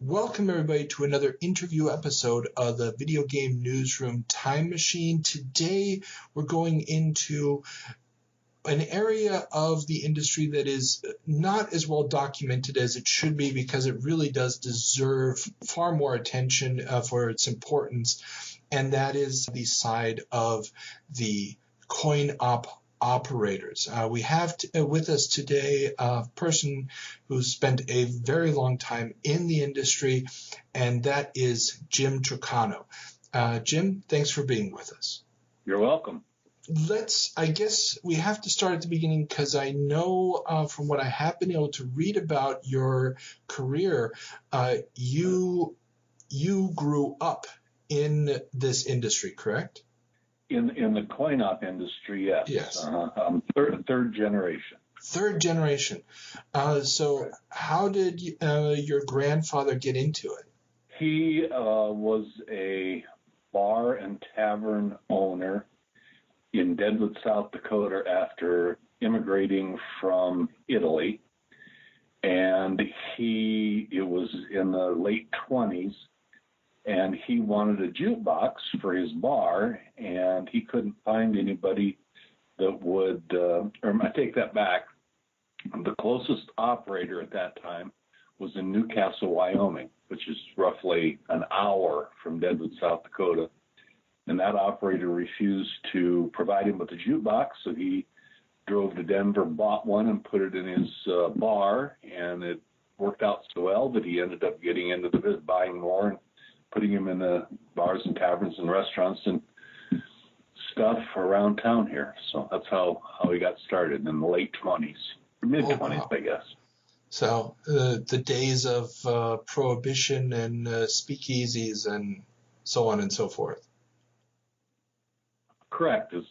Welcome, everybody, to another interview episode of the Video Game Newsroom Time Machine. Today, we're going into an area of the industry that is not as well documented as it should be because it really does deserve far more attention for its importance, and that is the side of the coin-op operators. We have with us today a person who's spent a very long time in the industry, and that is Jim Trucano. Jim, thanks for being with us. You're welcome. I guess we have to start at the beginning because I know from what I have been able to read about your career, you grew up in this industry, correct? In the coin-op industry, yes. Yes. Third generation. Third generation. So how did your grandfather get into it? He was a bar and tavern owner in Deadwood, South Dakota after immigrating from Italy. And it was in the late 20s. And he wanted a jukebox for his bar, and he couldn't find anybody that would, or I take that back, the closest operator at that time was in Newcastle, Wyoming, which is roughly an hour from Deadwood, South Dakota. And that operator refused to provide him with a jukebox, so he drove to Denver, bought one, and put it in his bar, and it worked out so well that he ended up getting into the business, buying more, and putting him in the bars and taverns and restaurants and stuff around town here. So that's how he got started in the late 20s, mid-20s, wow. I guess. So the days of prohibition and speakeasies and so on and so forth. Correct. As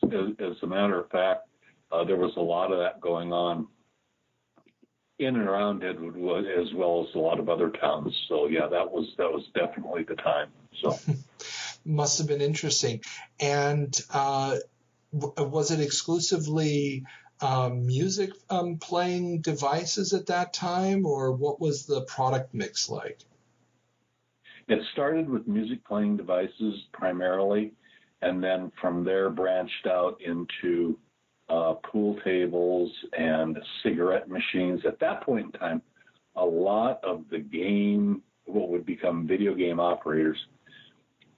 a matter of fact, there was a lot of that going on in and around Deadwood, as well as a lot of other towns. So yeah, that was definitely the time. So must have been interesting. And was it exclusively music playing devices at that time, or what was the product mix like? It started with music playing devices primarily, and then from there branched out into pool tables and cigarette machines. At that point in time, a lot of what would become video game operators,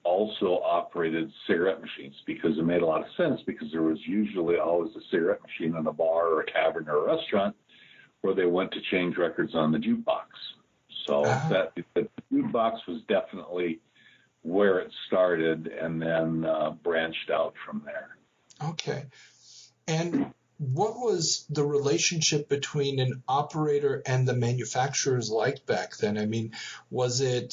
also operated cigarette machines because it made a lot of sense, because there was usually always a cigarette machine in a bar or a tavern or a restaurant where they went to change records on the jukebox. So that the jukebox was definitely where it started, and then branched out from there. Okay. And what was the relationship between an operator and the manufacturers like back then? I mean, was there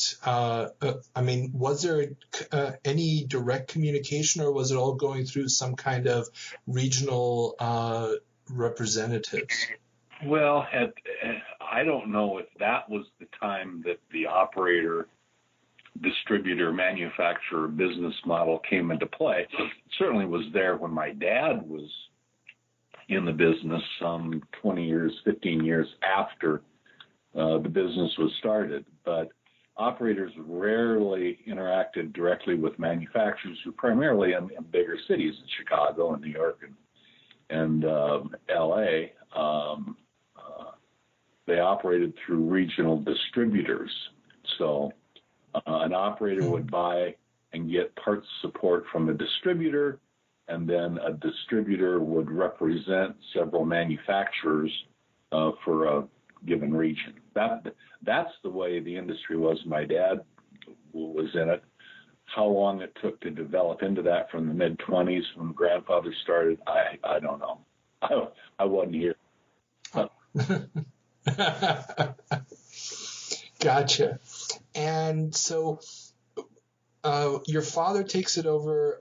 any direct communication, or was it all going through some kind of regional representatives? Well, I don't know if that was the time that the operator, distributor, manufacturer business model came into play. It certainly was there when my dad was in the business, some 20 years, 15 years after the business was started. But operators rarely interacted directly with manufacturers, who primarily in bigger cities, in Chicago and New York and L.A., they operated through regional distributors. So an operator would buy and get parts support from a distributor, and then a distributor would represent several manufacturers for a given region. That's the way the industry was. My dad was in it. How long it took to develop into that from the mid-20s when grandfather started, I don't know. I wasn't here. Gotcha. And so your father takes it over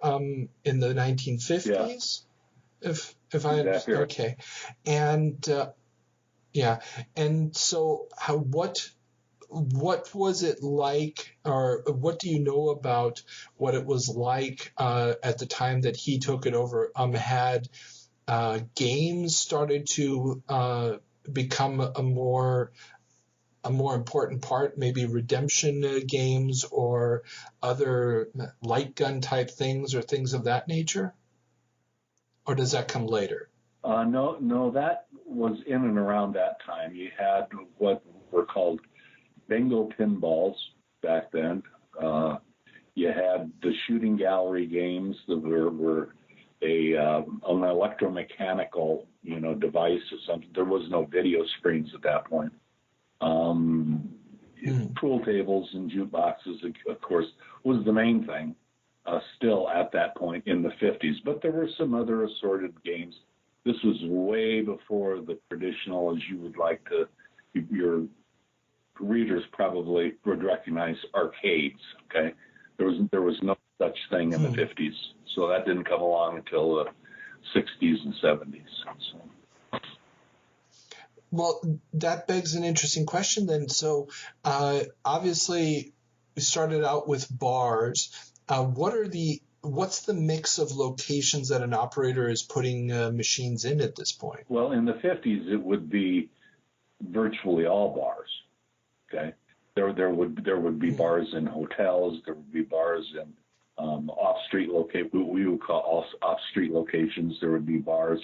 in the 1950s, yeah. if I exactly. Okay, and yeah, and so what was it like, or what do you know about what it was like at the time that he took it over? Had games started to become a more a more important part, maybe redemption games or other light gun type things or things of that nature? Or does that come later? No, that was in and around that time. You had what were called bingo pinballs back then. You had the shooting gallery games that were an electromechanical, device or something. There was no video screens at that point. Pool tables and jukeboxes, of course, was the main thing still at that point in the 50s. But there were some other assorted games. This was way before the traditional, as you would like to, your readers probably would recognize, arcades, okay? There was no such thing in the 50s. So that didn't come along until the 60s and 70s. So. Well, that begs an interesting question then. So obviously we started out with bars. What's the mix of locations that an operator is putting machines in at this point? Well, in the 50s, it would be virtually all bars, okay? There would be bars in hotels. There would be bars in off-street we would call off-street locations. There would be bars.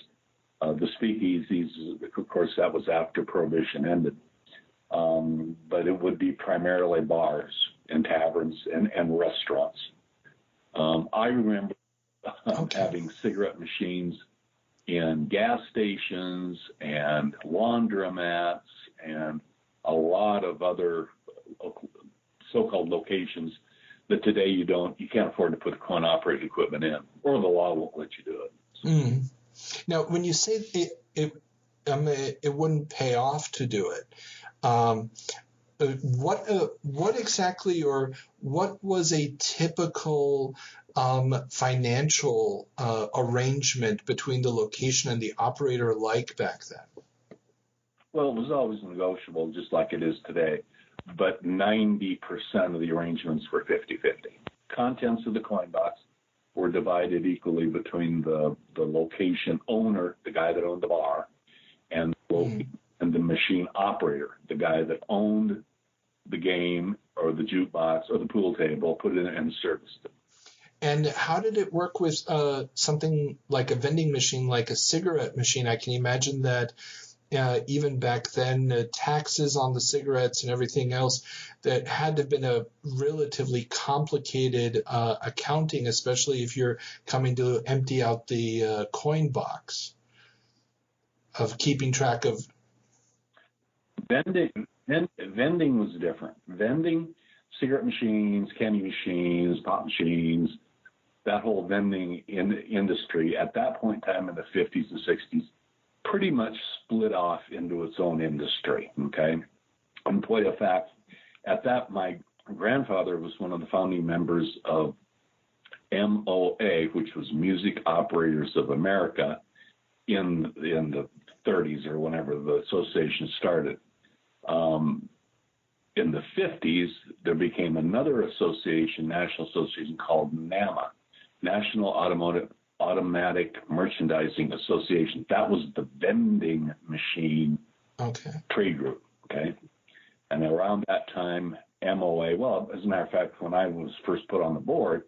The speakeasies, of course, that was after Prohibition ended. But it would be primarily bars and taverns and restaurants. I remember having cigarette machines in gas stations and laundromats and a lot of other so-called locations that today you can't afford to put the coin-operated equipment in, or the law won't let you do it. So. Now, when you say it wouldn't pay off to do it, what exactly, or what was a typical financial arrangement between the location and the operator like back then? Well, it was always negotiable, just like it is today, but 90% of the arrangements were 50-50. Contents of the coin box were divided equally between the location owner, the guy that owned the bar, and the machine operator, the guy that owned the game or the jukebox or the pool table, put it in and serviced it. And how did it work with something like a vending machine, like a cigarette machine? I can imagine that even back then, taxes on the cigarettes and everything else, that had to have been a relatively complicated accounting, especially if you're coming to empty out the coin box, of keeping track of. Vending was different. Vending, cigarette machines, candy machines, pop machines, that whole vending industry at that point in time in the 50s and 60s pretty much split off into its own industry, okay? In point of fact, my grandfather was one of the founding members of AMOA, which was Music Operators of America, in the 30s or whenever the association started. In the 50s, there became another association, national association, called NAMA, National Automatic Merchandising Association. That was the vending machine trade group, okay? And around that time, AMOA, well, as a matter of fact, when I was first put on the board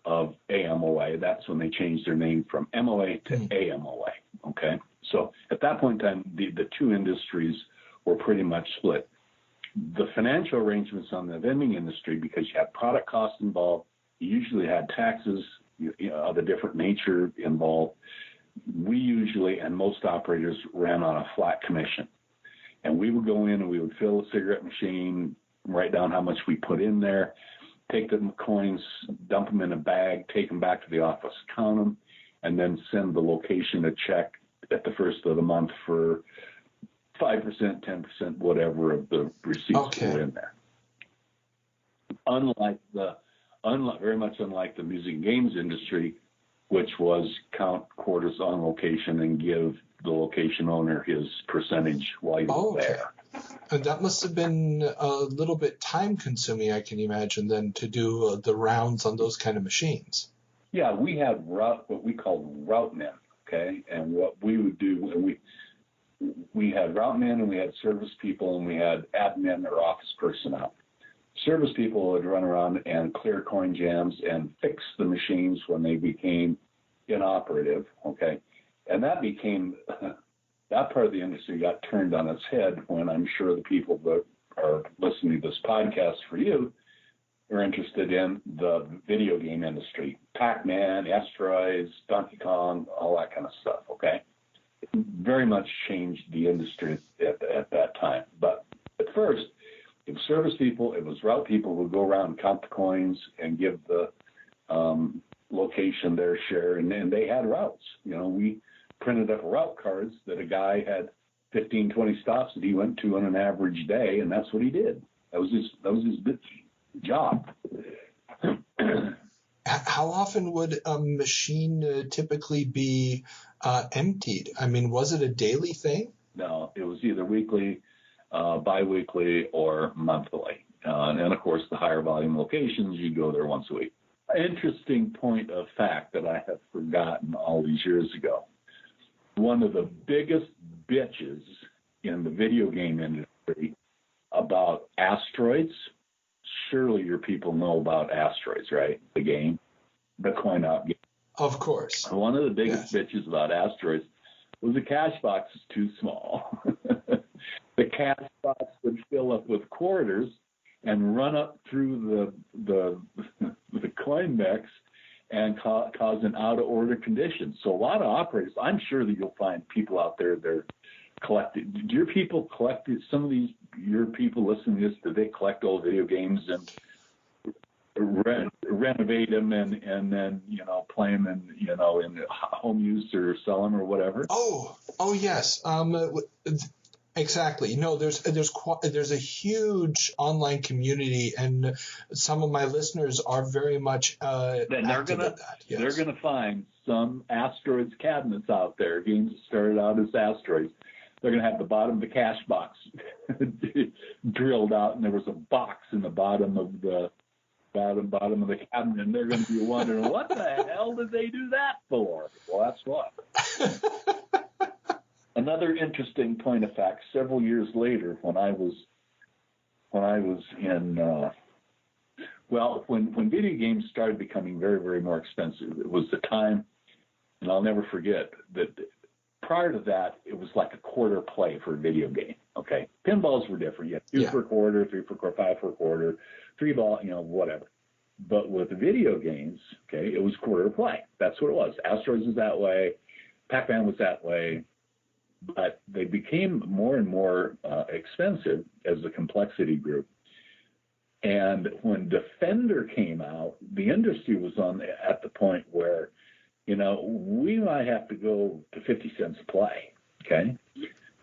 of AMOA, that's when they changed their name from MOA to AMOA, okay? So at that point in time, the two industries were pretty much split. The financial arrangements on the vending industry, because you had product costs involved, you usually had taxes of a different nature involved. We usually, and most operators, ran on a flat commission. And we would go in and we would fill a cigarette machine, write down how much we put in there, take the coins, dump them in a bag, take them back to the office, count them, and then send the location a check at the first of the month for 5%, 10%, whatever of the receipts were in there. Very much unlike the music and games industry, which was count quarters on location and give the location owner his percentage while he was there. And that must have been a little bit time consuming, I can imagine, then, to do the rounds on those kind of machines. Yeah, we had what we called route men, okay? And what we would do, we had route men and we had service people and we had admin or office personnel. Service people would run around and clear coin jams and fix the machines when they became inoperative, okay? And that became, that part of the industry got turned on its head when I'm sure the people that are listening to this podcast for you are interested in the video game industry. Pac-Man, Asteroids, Donkey Kong, all that kind of stuff, okay? It very much changed the industry at that time. But at first, it was service people, it was route people who would go around and count the coins and give the location their share, and they had routes. You know, we printed up route cards that a guy had 15, 20 stops that he went to on an average day, and that's what he did. That was his job. How often would a machine typically be emptied? I mean, was it a daily thing? No, it was either weekly, bi-weekly, or monthly. And of course, the higher volume locations, you go there once a week. Interesting point of fact that I have forgotten all these years ago. One of the biggest bitches in the video game industry about asteroids, surely your people know about asteroids, right? The game, the coin-op game. Of course. One of the biggest bitches about asteroids was the cash box is too small. The cash box would fill up with quarters and run up through the coin mix and cause an out-of-order condition. So a lot of operators, I'm sure that you'll find people out there that are collecting. Do your people collect some of these? Your people listening to this, do they collect old video games and renovate them and then play them in home use or sell them or whatever? Oh yes. Exactly. There's a huge online community, and some of my listeners are very much active in that. Yes. They're gonna find some asteroids cabinets out there. Games that started out as asteroids. They're gonna have the bottom of the cash box drilled out, and there was a box in the bottom of the cabinet, and they're gonna be wondering what the hell did they do that for? Well, that's what. Another interesting point of fact, several years later, when video games started becoming very, very more expensive, it was the time, and I'll never forget, that prior to that, it was like a quarter play for a video game, okay? Pinballs were different. You had 2 for a quarter, 3 for a quarter, 5 for a quarter, 3 ball, whatever. But with video games, okay, it was quarter play. That's what it was. Asteroids was that way. Pac-Man was that way. But they became more and more expensive as the complexity grew. And when Defender came out, the industry was at the point where, we might have to go to 50 cents a play, okay?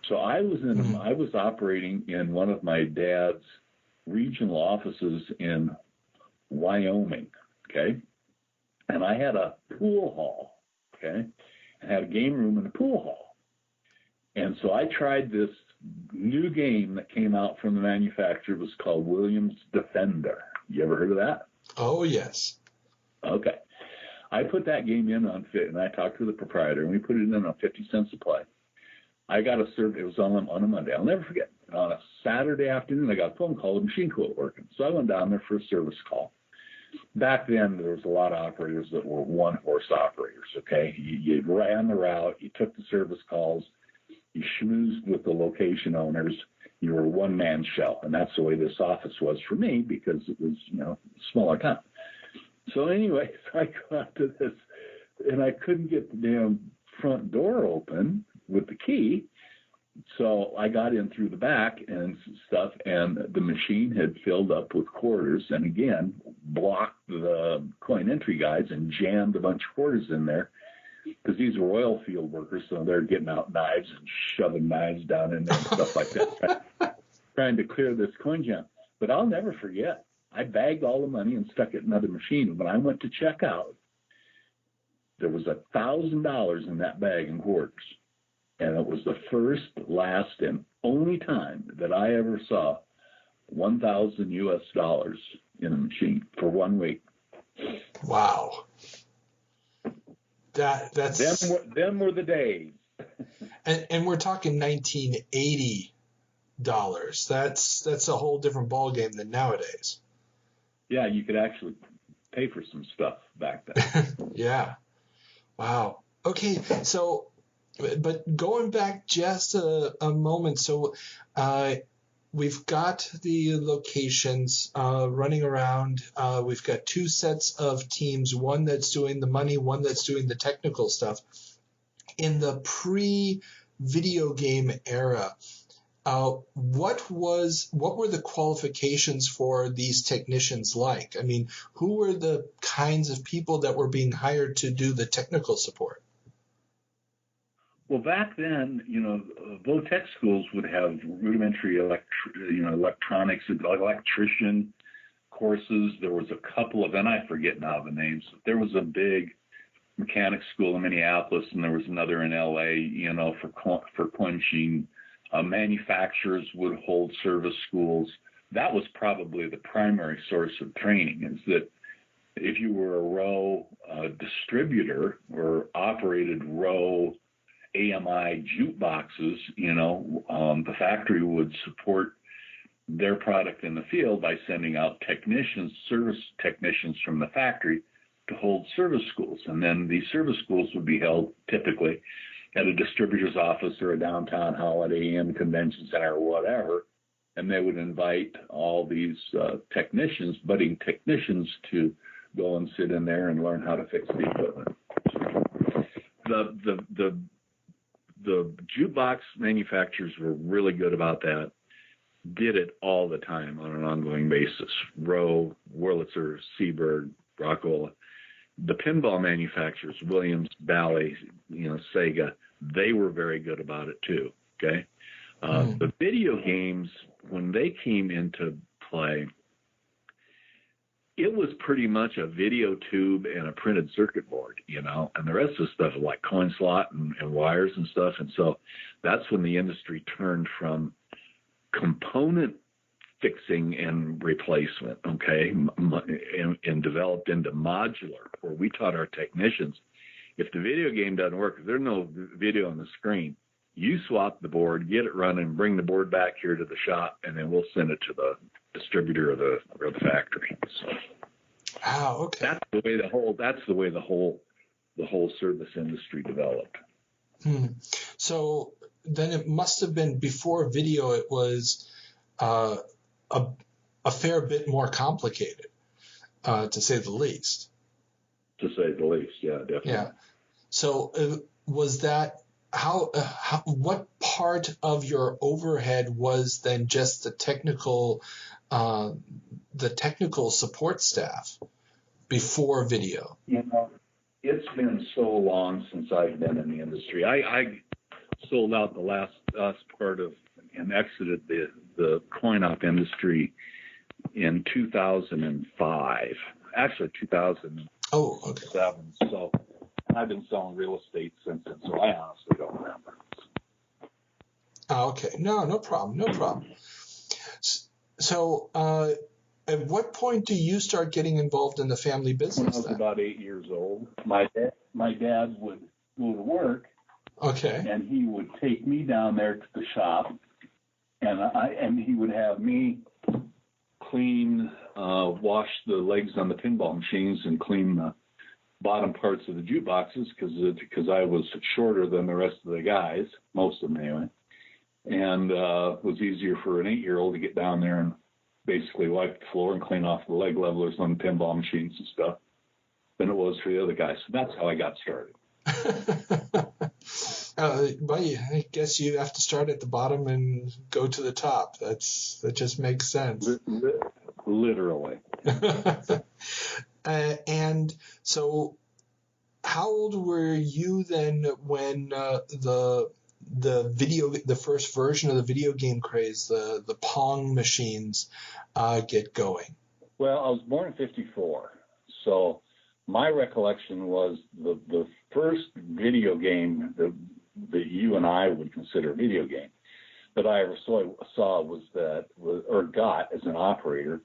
So I was operating in one of my dad's regional offices in Wyoming, okay? And I had a pool hall, okay? And had a game room and a pool hall. And so I tried this new game that came out from the manufacturer. It was called Williams Defender. You ever heard of that? Oh, yes. Okay. I put that game in on Fit, and I talked to the proprietor, and we put it in on 50 cents a play. I got a serve. It was on a Monday. I'll never forget. And on a Saturday afternoon, I got a phone call. The machine quit working. So I went down there for a service call. Back then, there was a lot of operators that were one-horse operators, okay? You ran the route. You took the service calls. You schmoozed with the location owners. You were a one-man show, and that's the way this office was for me because it was, a smaller town. So anyway, I go out to this, and I couldn't get the damn front door open with the key. So I got in through the back and stuff, and the machine had filled up with quarters, and again, blocked the coin entry guys and jammed a bunch of quarters in there. Because these were oil field workers, so they're getting out knives and shoving knives down in there and stuff like that, trying to clear this coin jam. But I'll never forget, I bagged all the money and stuck it in another machine. When I went to check out, there was $1,000 in that bag in quarters. And it was the first, last, and only time that I ever saw $1,000 US in a machine for 1 week. Wow. That's them were the days. And we're talking $1980. That's a whole different ballgame than nowadays. Yeah, you could actually pay for some stuff back then. Yeah. Wow. Okay, so, but going back just a moment, so we've got the locations running around. We've got two sets of teams, one that's doing the money, one that's doing the technical stuff. In the pre-video game era, what were the qualifications for these technicians like? I mean, who were the kinds of people that were being hired to do the technical support? Well, back then, vo-tech schools would have rudimentary electronics, electrician courses. There was a couple of, and I forget now the names. There was a big mechanics school in Minneapolis, and there was another in LA, for coin machine. Manufacturers would hold service schools. That was probably the primary source of training, is that if you were a row distributor or operated row AMI jukeboxes, the factory would support their product in the field by sending out service technicians from the factory to hold service schools. And then these service schools would be held typically at a distributor's office or a downtown Holiday Inn convention center or whatever, and they would invite all these budding technicians, to go and sit in there and learn how to fix the equipment. The jukebox manufacturers were really good about that, did it all the time on an ongoing basis. Rowe, Wurlitzer, Seabird, Rockwell. The pinball manufacturers, Williams, Bally, Sega, they were very good about it too, okay? The video games, when they came into play, it was pretty much a video tube and a printed circuit board, and the rest of the stuff was like coin slot and wires and stuff. And so that's when the industry turned from component fixing and replacement, okay, and developed into modular, where we taught our technicians, if the video game doesn't work, if there's no video on the screen, you swap the board, get it running, bring the board back here to the shop, and then we'll send it to the distributor or the factory. So, okay. That's the way the whole service industry developed. So then it must have been before video. It was a fair bit more complicated, to say the least. To say the least, yeah, definitely. Yeah. So was that what part of your overhead was then just the technical support staff before video? It's been so long since I've been in the industry. I sold out the last part of and exited the coin-op industry in 2005. Actually, 2007. Oh, okay. So I've been selling real estate since then, so I honestly don't remember. Oh, okay. No problem. So, at what point do you start getting involved in the family business? When I was about 8 years old, my dad would go to work. Okay. And he would take me down there to the shop, and he would have me clean, wash the legs on the pinball machines and clean the bottom parts of the jukeboxes because I was shorter than the rest of the guys, most of them anyway. And it was easier for an 8-year-old to get down there and basically wipe the floor and clean off the leg levelers on the pinball machines and stuff than it was for the other guys. So that's how I got started. But I guess you have to start at the bottom and go to the top. That just makes sense. Literally. And so, how old were you then when the first version of the video game craze, the Pong machines, get going? Well, I was born in '54, so my recollection was the first video game that you and I would consider a video game that I ever saw got as an operator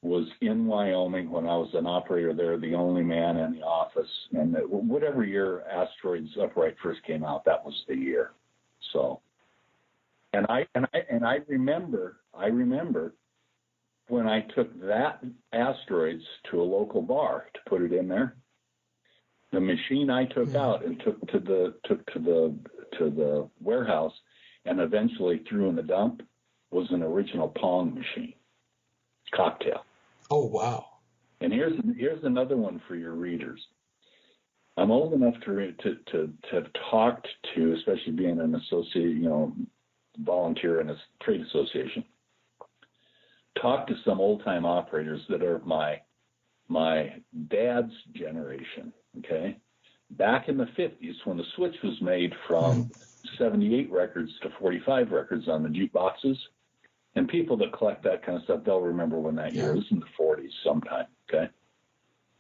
was in Wyoming when I was an operator there, the only man in the office. And whatever year Asteroids Upright first came out, that was the year. So, and I remember when I took that Asteroids to a local bar to put it in there. The machine I took out and took to the warehouse and eventually threw in the dump was an original Pong machine, cocktail. Oh, wow. And here's another one for your readers. I'm old enough to have talked to, especially being an associate, volunteer in a trade association, talked to some old time operators that are my dad's generation. Okay, back in the 50s when the switch was made from 78 records to 45 records on the jukeboxes, and people that collect that kind of stuff, they'll remember when that year was in the 40s sometime. Okay,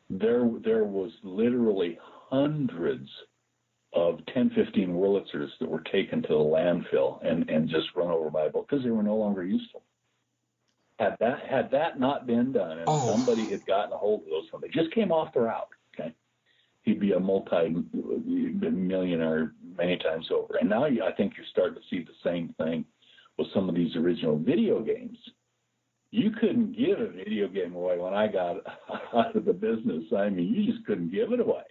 there was literally hundreds of 10-15 Wurlitzers that were taken to the landfill and just run over by a boat because they were no longer useful. Had that not been done, and somebody had gotten a hold of those when they just came off the route, okay, he'd be a multi-millionaire many times over. And now I think you're starting to see the same thing with some of these original video games. You couldn't give a video game away when I got out of the business. I mean, you just couldn't give it away.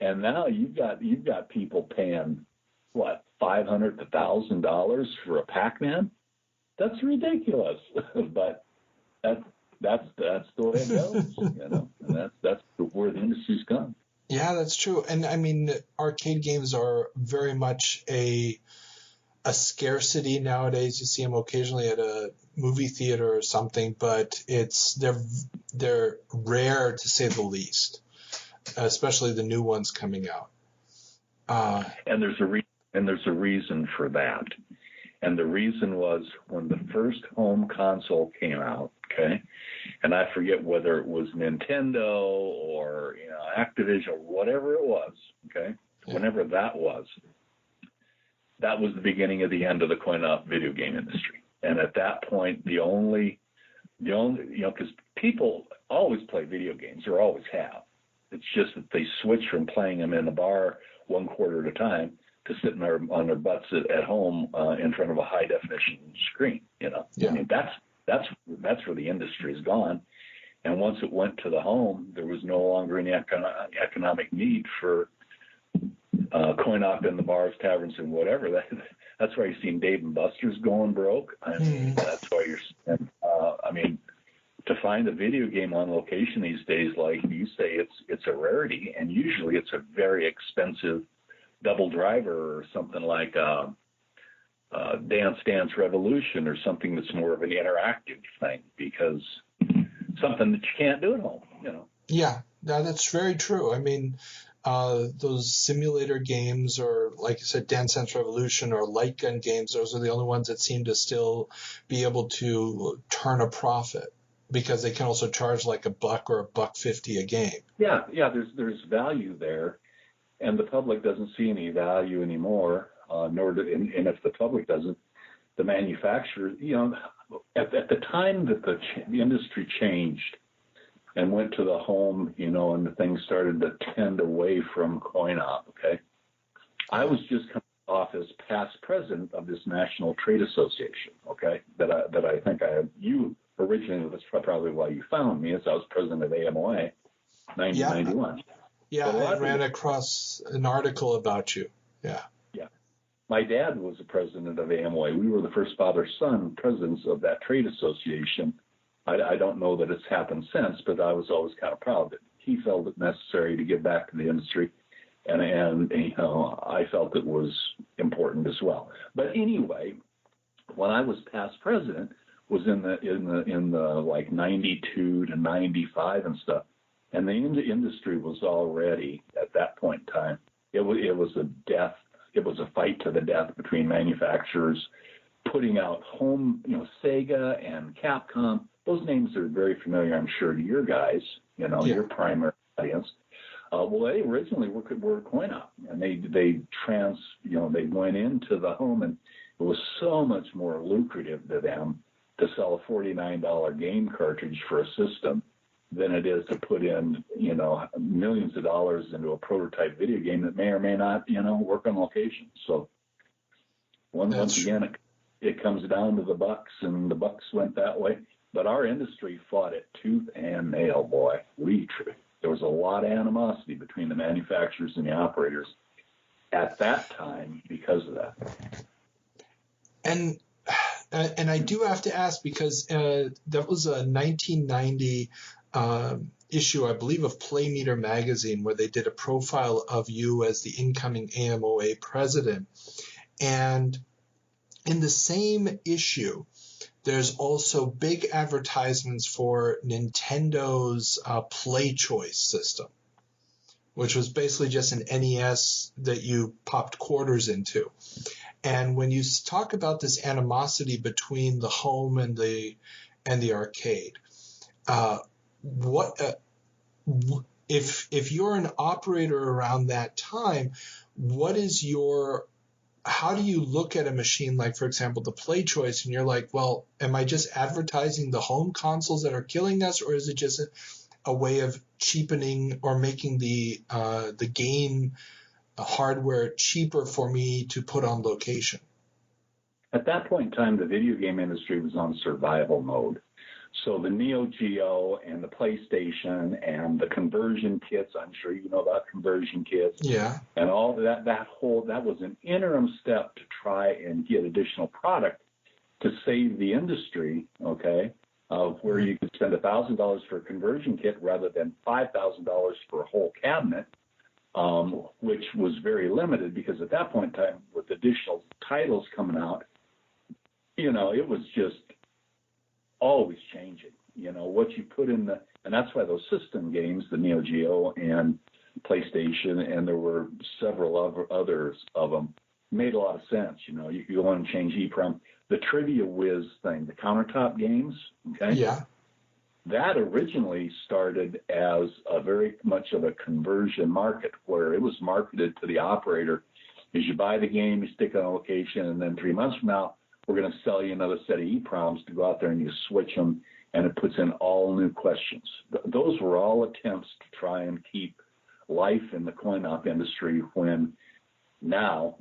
And now you've got people paying what, $500 to $1,000 for a Pac-Man? That's ridiculous. But that's the way it goes, And that's where the industry's gone. Yeah, that's true. And I mean, arcade games are very much a scarcity nowadays. You see them occasionally at a movie theater or something, but they're rare to say the least, especially the new ones coming out. And there's a reason for that. And the reason was when the first home console came out, okay, and I forget whether it was Nintendo or Activision or whatever it was, okay, whenever that was the beginning of the end of the coin-op video game industry. And at that point, the only because people always play video games or always have. It's just that they switch from playing them in a bar one quarter at a time to sitting there on their butts at home in front of a high definition screen. Yeah. I mean, that's where the industry's gone. And once it went to the home, there was no longer any economic need for coin-op in the bars, taverns, and whatever. That's why you're seeing Dave and Buster's going broke. I mean, that's why to find a video game on location these days, like you say, it's a rarity, and usually it's a very expensive double driver or something like Dance Dance Revolution or something that's more of an interactive thing, because something that you can't do at home, Yeah, that's very true. I mean, those simulator games, or like you said, Dance Dance Revolution or light gun games, those are the only ones that seem to still be able to turn a profit, because they can also charge like $1 or $1.50 a game. Yeah, there's value there, and the public doesn't see any value anymore. And if the public doesn't, the manufacturer, at the time that the industry changed and went to the home, and the things started to tend away from coin-op, okay? I was just coming off as past president of this National Trade Association, okay, that I think I had. You originally, that's probably why you found me, as I was president of AMOA, 1991. Yeah, I ran across an article about you. Yeah. My dad was the president of AMOA. We were the first father-son presidents of that trade association. I don't know that it's happened since, but I was always kind of proud that he felt it necessary to give back to the industry, and I felt it was important as well. But anyway, when I was past president, was in the like 92 to 95 and stuff, and the industry was already at that point in time. It was a death. It was a fight to the death between manufacturers putting out home, Sega and Capcom. Those names are very familiar, I'm sure, to your guys, your primary audience. Well, they originally were coin-op, and they went into the home, and it was so much more lucrative to them to sell a $49 game cartridge for a system than it is to put in, millions of dollars into a prototype video game that may or may not, work on location. So Once again, it comes down to the bucks, and the bucks went that way. But our industry fought it tooth and nail, boy. There was a lot of animosity between the manufacturers and the operators at that time because of that. And I do have to ask, because that was a 1990 issue, I believe, of Playmeter magazine, where they did a profile of you as the incoming AMOA president. And in the same issue, there's also big advertisements for Nintendo's Play Choice system, which was basically just an NES that you popped quarters into. And when you talk about this animosity between the home and the arcade, if you're an operator around that time, how do you look at a machine like, for example, the Play Choice, and you're like, well, am I just advertising the home consoles that are killing us, or is it just a way of cheapening or making the game hardware cheaper for me to put on location? At that point in time, the video game industry was on survival mode. So the Neo Geo and the PlayStation and the conversion kits, I'm sure you know about conversion kits. Yeah. And all that was an interim step to try and get additional product to save the industry, okay, of where you could spend $1,000 for a conversion kit rather than $5,000 for a whole cabinet, which was very limited, because at that point in time, with additional titles coming out, it was just always changing, what you put in and that's why those system games, the Neo Geo and PlayStation, and there were several others of them, made a lot of sense. You go on and change EEPROM. The Trivia Whiz thing, the countertop games, okay? Yeah. That originally started as a very much of a conversion market, where it was marketed to the operator as you buy the game, you stick it on location, and then 3 months from now, we're going to sell you another set of EEPROMs to go out there and you switch them, and it puts in all new questions. Those were all attempts to try and keep life in the coin-op industry, when now,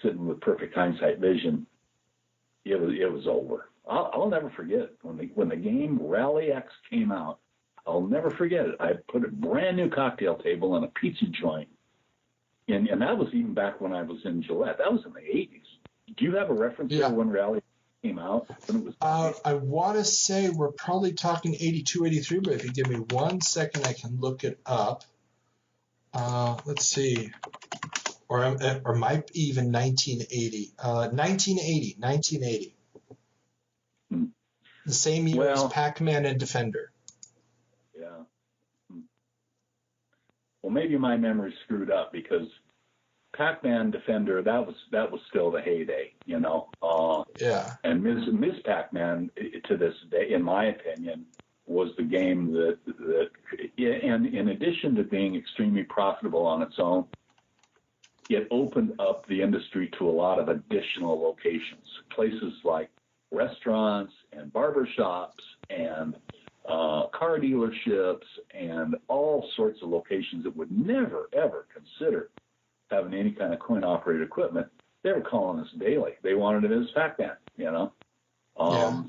sitting with perfect hindsight vision, it was over. I'll never forget when the game Rally X came out. I'll never forget it. I put a brand new cocktail table in a pizza joint, and that was even back when I was in Gillette. That was in the 80s. Do you have a reference there when Rally came out? When it was I want to say we're probably talking 82, 83, but if you give me 1 second, I can look it up. Let's see. Or might be even 1980. 1980. The same year as Pac-Man and Defender. Yeah. Well, maybe my memory's screwed up, because Pac-Man Defender, that was still the heyday, Yeah. And Ms. Pac-Man, to this day, in my opinion, was the game that and in addition to being extremely profitable on its own, it opened up the industry to a lot of additional locations, places like restaurants and barbershops and car dealerships and all sorts of locations that would never, ever consider having any kind of coin-operated equipment. They were calling us daily. They wanted it as Pac-Man,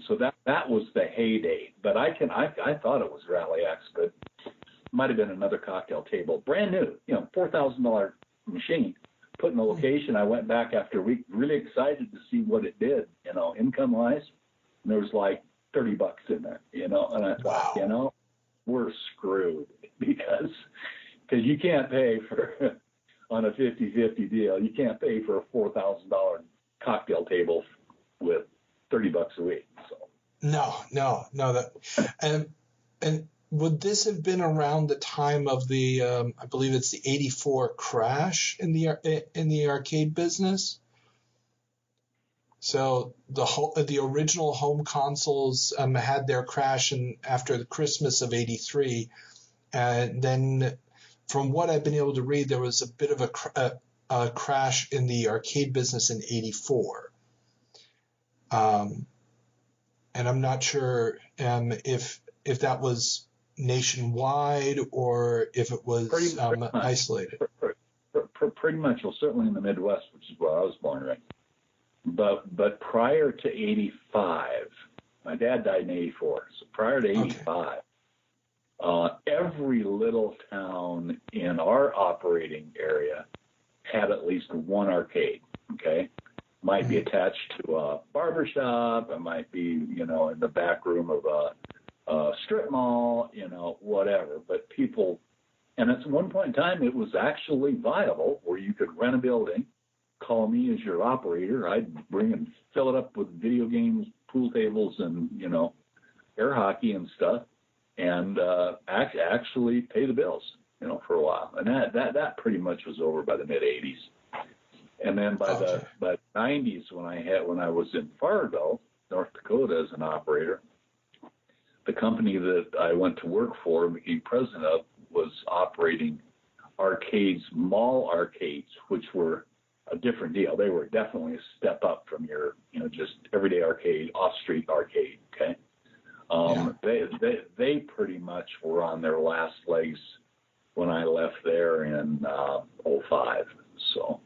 So that was the heyday. But I thought it was Rally X, but it might have been another cocktail table, brand new, $4,000 machine. Put in the location. I went back after a week, really excited to see what it did, income-wise. And there was like $30 in there, And I thought, wow. We're screwed, because you can't pay for on a 50-50 deal. You can't pay for a $4,000 cocktail table with $30 a week. So No. And would this have been around the time of the I believe it's the '84 crash in the arcade business? So the original home consoles had their crash after the Christmas of '83, and then from what I've been able to read, there was a bit of a crash in the arcade business in '84. And I'm not sure if that was nationwide or if it was isolated. Pretty much. Well, certainly in the Midwest, which is where I was born, right? But prior to 85, my dad died in 84. So prior to 85, every little town in our operating area had at least one arcade, okay? Might be attached to a barber shop. It might be, in the back room of a strip mall, whatever. But people, and at one point in time, it was actually viable where you could rent a building, call me as your operator. I'd bring and fill it up with video games, pool tables, and, air hockey and stuff, and actually pay the bills, for a while. And that pretty much was over by the mid-'80s. And then by the 90s, when I was in Fargo, North Dakota, as an operator, the company that I went to work for and became president of was operating arcades, mall arcades, which were a different deal. They were definitely a step up from your, just everyday arcade, off-street arcade. Okay, they pretty much were on their last legs when I left there in 05. So.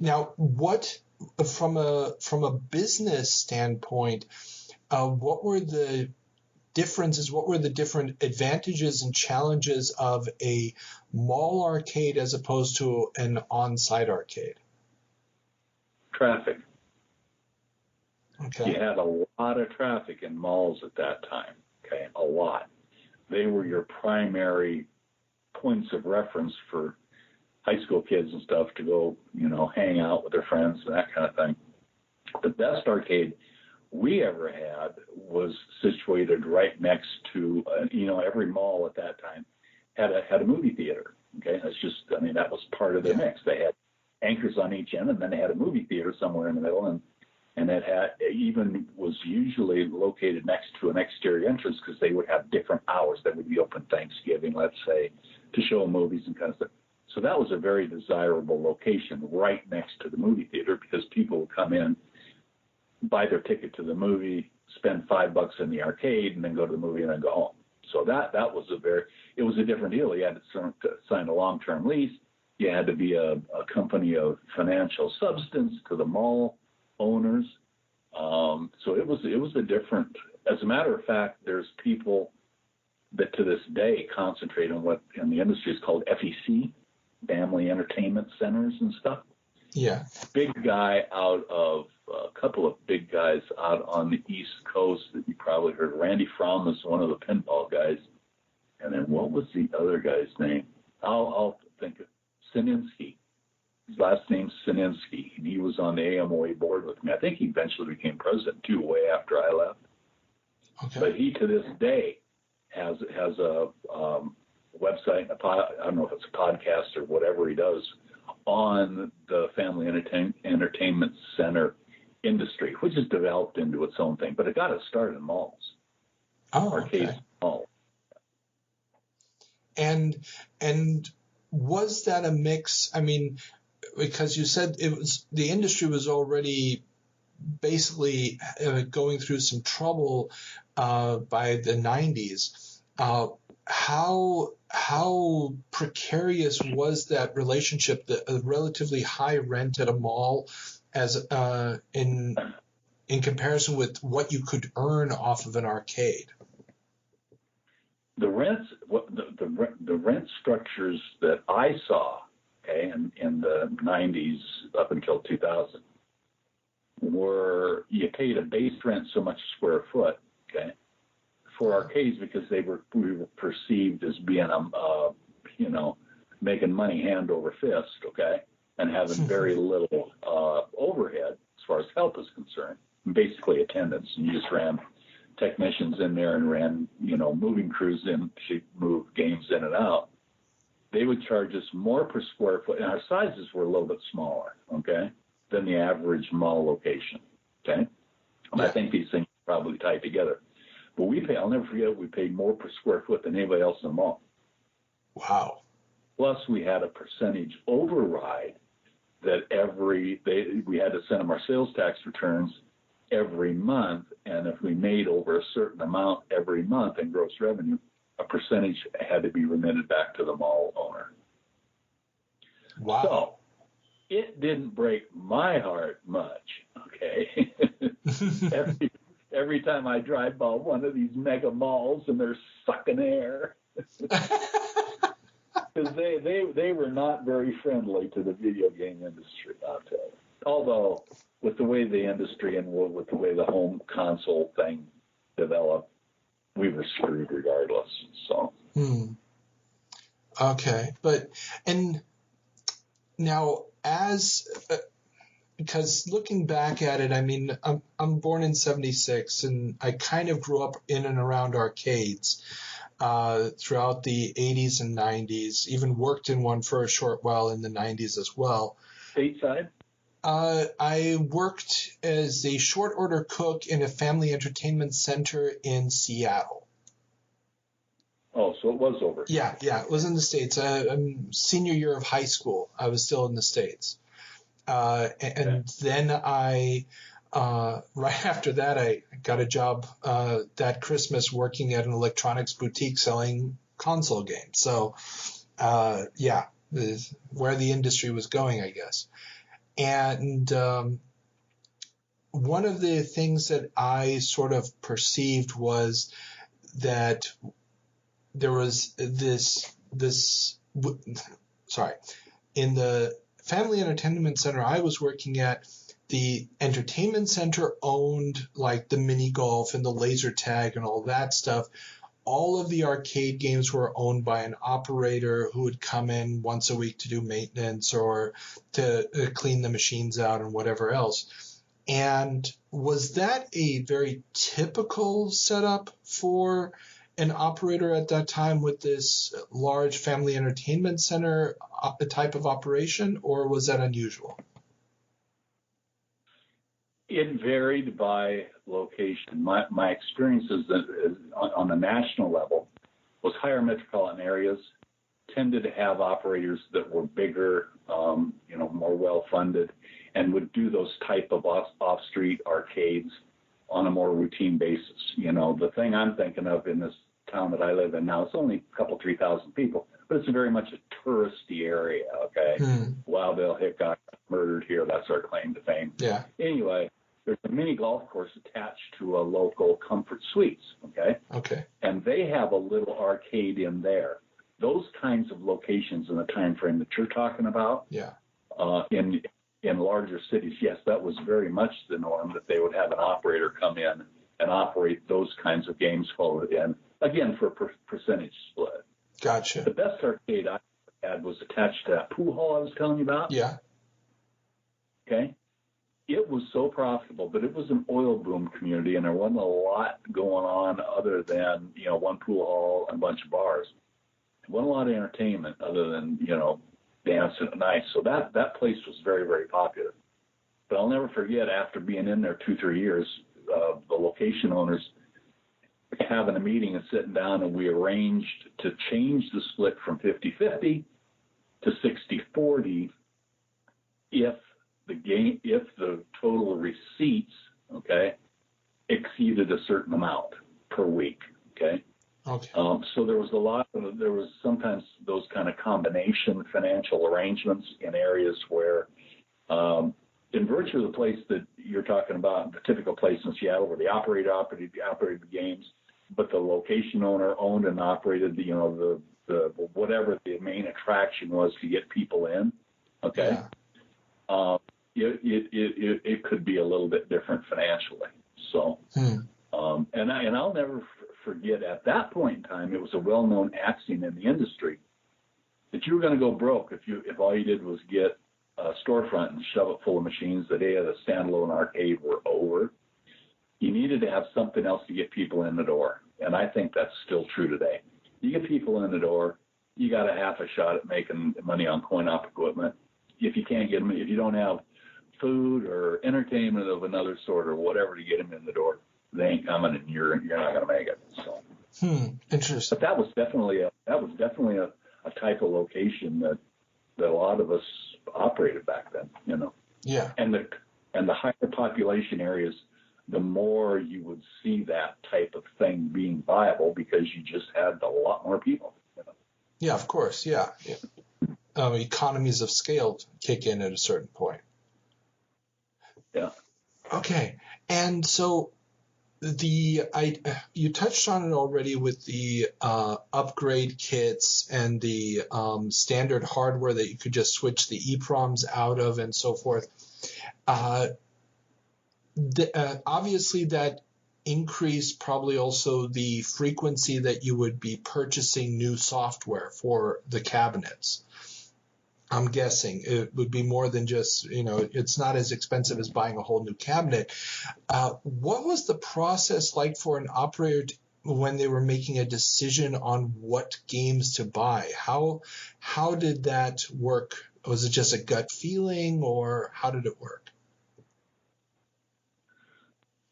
Now, what from a business standpoint, what were the differences? What were the different advantages and challenges of a mall arcade as opposed to an on-site arcade? Traffic. Okay. You had a lot of traffic in malls at that time. Okay, a lot. They were your primary points of reference for high school kids and stuff to go, hang out with their friends and that kind of thing. The best arcade we ever had was situated right next to, every mall at that time had a movie theater. Okay, that's just, that was part of their mix. They had anchors on each end, and then they had a movie theater somewhere in the middle, and it even was usually located next to an exterior entrance because they would have different hours that would be open Thanksgiving, let's say, to show movies and kind of stuff. So that was a very desirable location right next to the movie theater because people would come in, buy their ticket to the movie, spend $5 in the arcade, and then go to the movie and then go home. So that was it was a different deal. You had to sign a long-term lease. You had to be a company of financial substance to the mall owners. So it was a different. As a matter of fact, there's people that to this day concentrate on what in the industry is called FEC, family entertainment centers and stuff. Yeah. Big guy a couple of big guys out on the East Coast that you probably heard. Randy Fromm is one of the pinball guys. And then what was the other guy's name? I'll think of Sininsky. His last name's Sininsky. And he was on the AMOA board with me. I think he eventually became president too, way after I left. Okay. But he to this day has a website, I don't know if it's a podcast or whatever he does, on the family entertainment center industry, which has developed into its own thing. But it got its start in malls. Arcades, okay. malls. And was that a mix? Because you said the industry was already basically going through some trouble by the 90s. How precarious was that relationship, the relatively high rent at a mall, as in comparison with what you could earn off of an arcade? The rents, the rent structures that I saw, okay, in the 90s up until 2000, were you paid a base rent so much square foot, okay, for arcades because we were perceived as being making money hand over fist, okay, and having very little overhead as far as help is concerned, basically attendance. And you just ran technicians in there and ran, moving crews in to move games in and out. They would charge us more per square foot, and our sizes were a little bit smaller, okay, than the average mall location, okay? And I think these things are probably tied together. But I'll never forget, we paid more per square foot than anybody else in the mall. Wow. Plus, we had a percentage override that we had to send them our sales tax returns every month, and if we made over a certain amount every month in gross revenue, a percentage had to be remitted back to the mall owner. Wow. it didn't break my heart much, okay? every time I drive by one of these mega malls and they're sucking air. Because they were not very friendly to the video game industry, I'll tell you. Although, with the way the industry and with the way the home console thing developed, we were screwed regardless. So. Okay, and now because looking back at it, I mean, I'm born in '76, and I kind of grew up in and around arcades throughout the '80s and '90s. Even worked in one for a short while in the '90s as well. Stateside? I worked as a short order cook in a family entertainment center in Seattle. Oh, so it was over. Yeah, it was in the States. Senior year of high school, I was still in the States. And then right after that, I got a job that Christmas working at an electronics boutique selling console games. So, where the industry was going, I guess. And one of the things that I sort of perceived was that there was in the family entertainment center I was working at, the entertainment center owned like the mini golf and the laser tag and all that stuff. All of the arcade games were owned by an operator who would come in once a week to do maintenance or to clean the machines out and whatever else. And was that a very typical setup for an operator at that time with this large family entertainment center type of operation, or was that unusual? It varied by location. My experiences on the national level was higher metropolitan areas tended to have operators that were bigger, more well-funded, and would do those type of off-street arcades on a more routine basis. The thing I'm thinking of in this town that I live in now, it's only a couple, 3,000 people, but it's very much a touristy area, okay? Wildville, Hickok, murdered here, that's our claim to fame. Yeah. Anyway, there's a mini golf course attached to a local Comfort Suites, okay? Okay. And they have a little arcade in there. Those kinds of locations in the time frame that you're talking about, in larger cities, yes, that was very much the norm, that they would have an operator come in and operate those kinds of games forward in, again, for a percentage split. Gotcha. The best arcade I had was attached to that pool hall I was telling you about. Yeah. Okay. It was so profitable, but it was an oil boom community, and there wasn't a lot going on other than, one pool hall and a bunch of bars. There wasn't a lot of entertainment other than, dancing at night. So that place was very, very popular. But I'll never forget, after being in there 2-3 years, the location owners having a meeting and sitting down, and we arranged to change the split from 50-50 to 60-40 if the total receipts, exceeded a certain amount per week, Okay. So there was sometimes those kind of combination financial arrangements in areas where, in virtue of the place that you're talking about, the typical place in Seattle where the operator operated the games, but the location owner owned and operated the whatever the main attraction was to get people in. Okay. Yeah. It could be a little bit different financially. So, and I'll never forget, at that point in time, it was a well-known axiom in the industry that you were going to go broke if all you did was get a storefront and shove it full of machines. The day of the standalone arcade were over. You needed to have something else to get people in the door, and I think that's still true today. You get people in the door, you got a half a shot at making money on coin-op equipment. If you can't get them, if you don't have food or entertainment of another sort or whatever to get them in the door, they ain't coming, and you're not going to make it. So, interesting. But that was definitely a type of location that a lot of us operated back then. Yeah. And the higher population areas, the more you would see that type of thing being viable because you just had a lot more people. Yeah, of course. Yeah. economies of scale kick in at a certain point. Yeah. Okay, and so you touched on it already with the upgrade kits and the standard hardware that you could just switch the EPROMs out of and so forth. Obviously, that increased probably also the frequency that you would be purchasing new software for the cabinets. I'm guessing it would be more than just, it's not as expensive as buying a whole new cabinet. What was the process like for an operator when they were making a decision on what games to buy? How did that work? Was it just a gut feeling, or how did it work?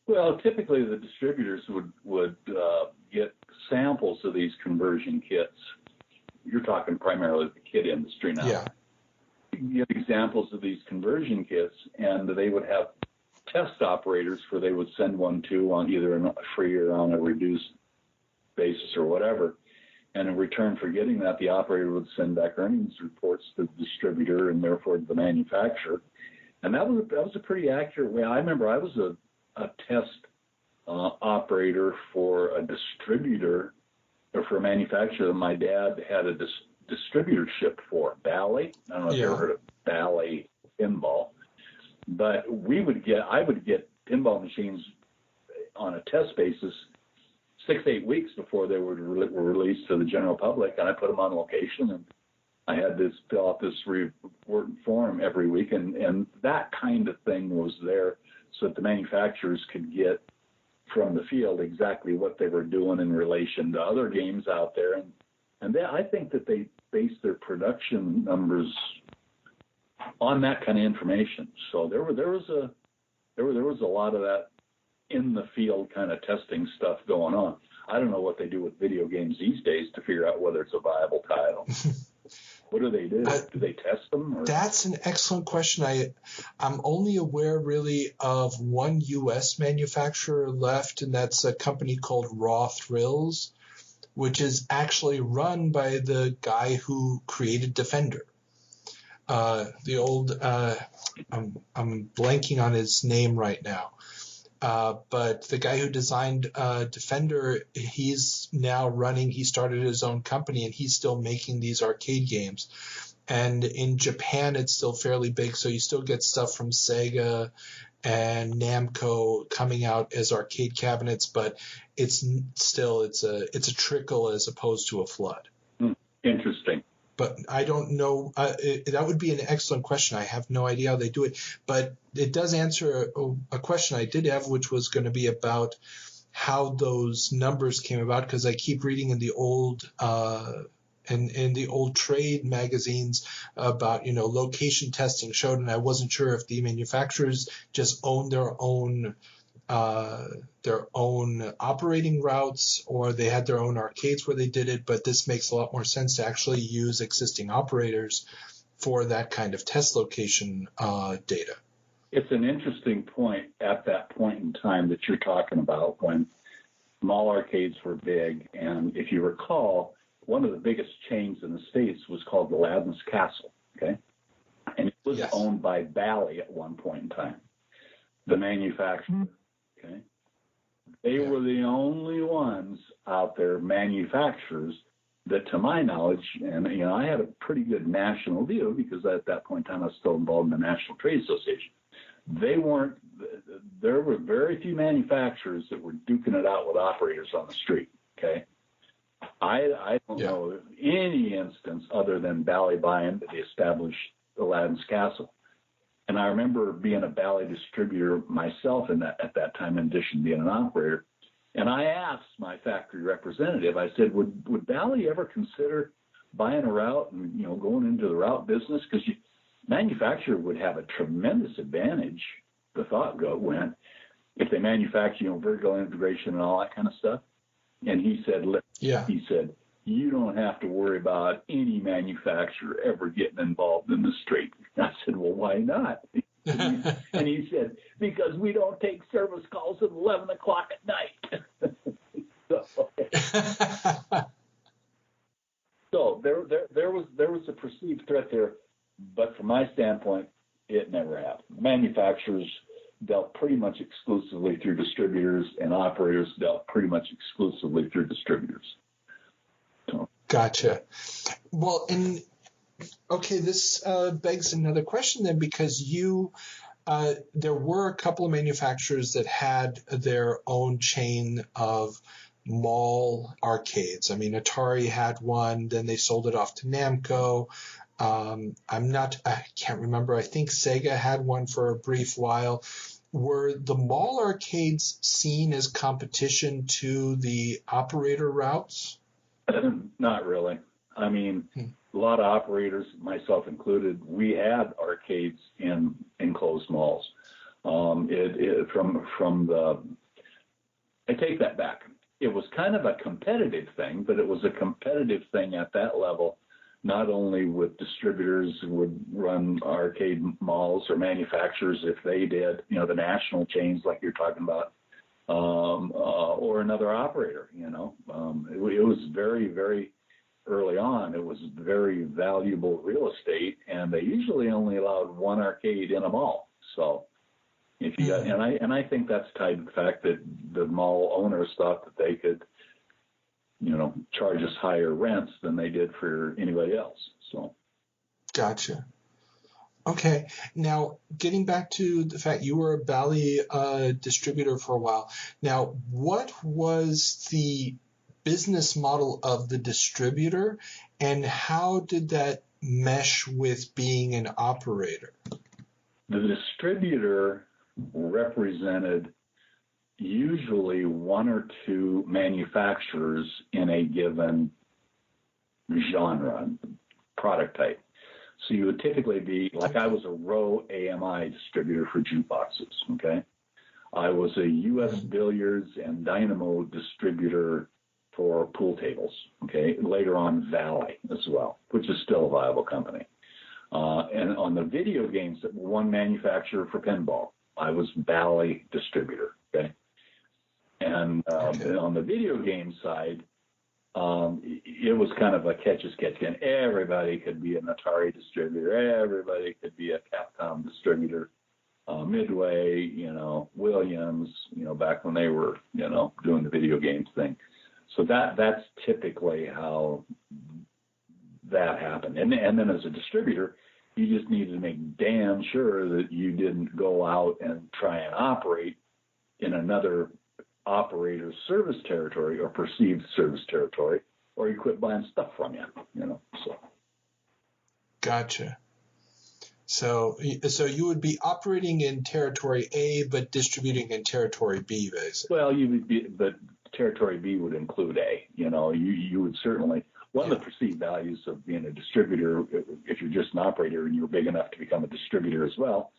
Well, typically the distributors would get samples of these conversion kits. You're talking primarily the kit industry now. Yeah. You get examples of these conversion kits, and they would have test operators where they would send one to on either a free or on a reduced basis or whatever. And in return for getting that, the operator would send back earnings reports to the distributor and therefore to the manufacturer. And that was a pretty accurate way. I remember I was a test operator for a distributor or for a manufacturer that my dad had a distributorship for, Bally. I don't know if you ever heard of Bally pinball, but I would get pinball machines on a test basis 6-8 weeks before they were released to the general public, and I put them on location, and I had to fill out this form every week, and that kind of thing was there so that the manufacturers could get from the field exactly what they were doing in relation to other games out there. And I think that they based their production numbers on that kind of information. So there was a lot of that in the field kind of testing stuff going on. I don't know what they do with video games these days to figure out whether it's a viable title. What do they do? Do they test them? Or? That's an excellent question. I'm only aware really of one U.S. manufacturer left, and that's a company called Raw Thrills, which is actually run by the guy who created Defender. The old I'm blanking on his name right now. But the guy who designed Defender, he's now he started his own company, and he's still making these arcade games. And in Japan, it's still fairly big, so you still get stuff from Sega and Namco coming out as arcade cabinets, but it's a trickle as opposed to a flood. Interesting. But I don't know. That would be an excellent question. I have no idea how they do it. But it does answer a question I did have, which was going to be about how those numbers came about, because I keep reading in the old in the old trade magazines about, location testing showed, and I wasn't sure if the manufacturers just own their own operating routes, or they had their own arcades where they did it. But this makes a lot more sense to actually use existing operators for that kind of test location data. It's an interesting point at that point in time that you're talking about, when mall arcades were big. And if you recall, one of the biggest chains in the States was called the Aladdin's Castle, okay? And it was owned by Bally at one point in time, the manufacturer. Okay. They were the only ones out there, manufacturers, that, to my knowledge, and I had a pretty good national view because at that point in time I was still involved in the National Trade Association. There were very few manufacturers that were duking it out with operators on the street. Okay. I don't know of any instance other than Bally buying the established Aladdin's Castle. And I remember being a Bally distributor myself at that time, in addition to being an operator. And I asked my factory representative, I said, would Bally ever consider buying a route and, going into the route business? Because manufacturer would have a tremendous advantage, the thought went, if they manufacture, vertical integration and all that kind of stuff. And he said, you don't have to worry about any manufacturer ever getting involved in the street. I said, well, why not? And he said, because we don't take service calls at 11 o'clock at night. So there was a perceived threat there, but from my standpoint, it never happened. Manufacturers dealt pretty much exclusively through distributors, and operators dealt pretty much exclusively through distributors. So. Gotcha. Well, and okay, this begs another question then, because there were a couple of manufacturers that had their own chain of mall arcades. I mean, Atari had one, then they sold it off to Namco. I can't remember. I think Sega had one for a brief while. Were the mall arcades seen as competition to the operator routes? Not really. I mean, a lot of operators, myself included, we had arcades in enclosed malls. I take that back. It was kind of a competitive thing, but it was a competitive thing at that level. Not only with distributors who would run arcade malls or manufacturers if they did, the national chains like you're talking about, or another operator, It was very, very early on. It was very valuable real estate, and they usually only allowed one arcade in a mall. So if you got, and I think that's tied to the fact that the mall owners thought that they could charge us higher rents than they did for anybody else. So. Gotcha. Okay. Now, getting back to the fact you were a Bally distributor for a while. Now, what was the business model of the distributor, and how did that mesh with being an operator? The distributor represented usually one or two manufacturers in a given genre, product type. So you would typically be, like I was a Row AMI distributor for jukeboxes, okay? I was a U.S. Billiards and Dynamo distributor for pool tables, okay? Later on, Valley as well, which is still a viable company. And on the video games, one manufacturer for pinball, I was Bally distributor, okay? And on the video game side, it was kind of a catch-as-catch can. Everybody could be an Atari distributor. Everybody could be a Capcom distributor. Midway, Williams, back when they were, doing the video games thing. So that's typically how that happened. And then as a distributor, you just needed to make damn sure that you didn't go out and try and operate in another operator's service territory or perceived service territory, or you quit buying stuff from you, so. Gotcha. So you would be operating in territory A, but distributing in territory B, basically. Well, you would be, but territory B would include A. You would certainly. One of the perceived values of being a distributor, if you're just an operator and you're big enough to become a distributor as well,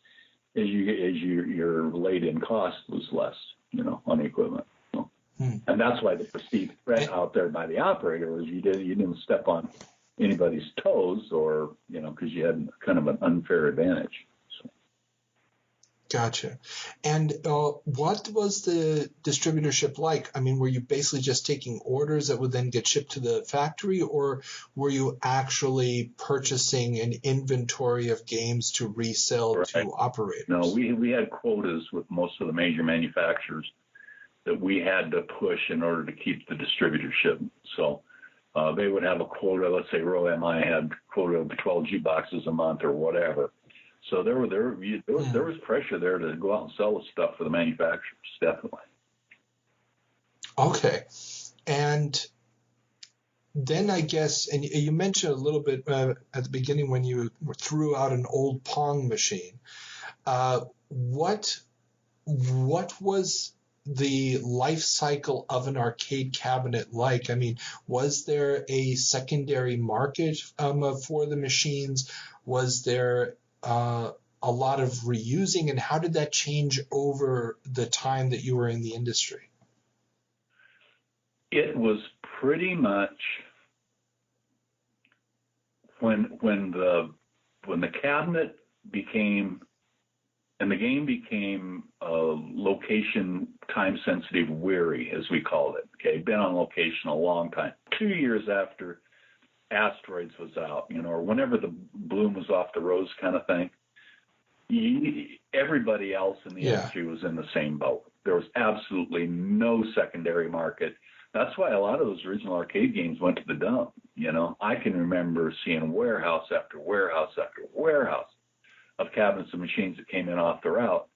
is your laid-in cost was less, on the equipment. So. And that's why the perceived threat out there by the operator was you didn't step on anybody's toes, or because you had kind of an unfair advantage. So. Gotcha. And what was the distributorship like? I mean, were you basically just taking orders that would then get shipped to the factory, or were you actually purchasing an inventory of games to resell to operators? No, we had quotas with most of the major manufacturers that we had to push in order to keep the distributorship. So they would have a quota. Let's say Row MI had quota of 12 jukeboxes a month or whatever. So there was pressure there to go out and sell the stuff for the manufacturers, definitely. Okay. And then I guess, and you mentioned a little bit at the beginning when you threw out an old Pong machine. What was the life cycle of an arcade cabinet like? I mean, was there a secondary market for the machines? Was there a lot of reusing, and how did that change over the time that you were in the industry? It was pretty much when the cabinet became and the game became location time sensitive weary, as we called it. Okay, been on location a long time. 2 years after Asteroids was out, or whenever the bloom was off the rose kind of thing, everybody else in the industry was in the same boat. There was absolutely no secondary market. That's why a lot of those original arcade games went to the dump. I can remember seeing warehouse after warehouse after warehouse of cabinets and machines that came in off the route.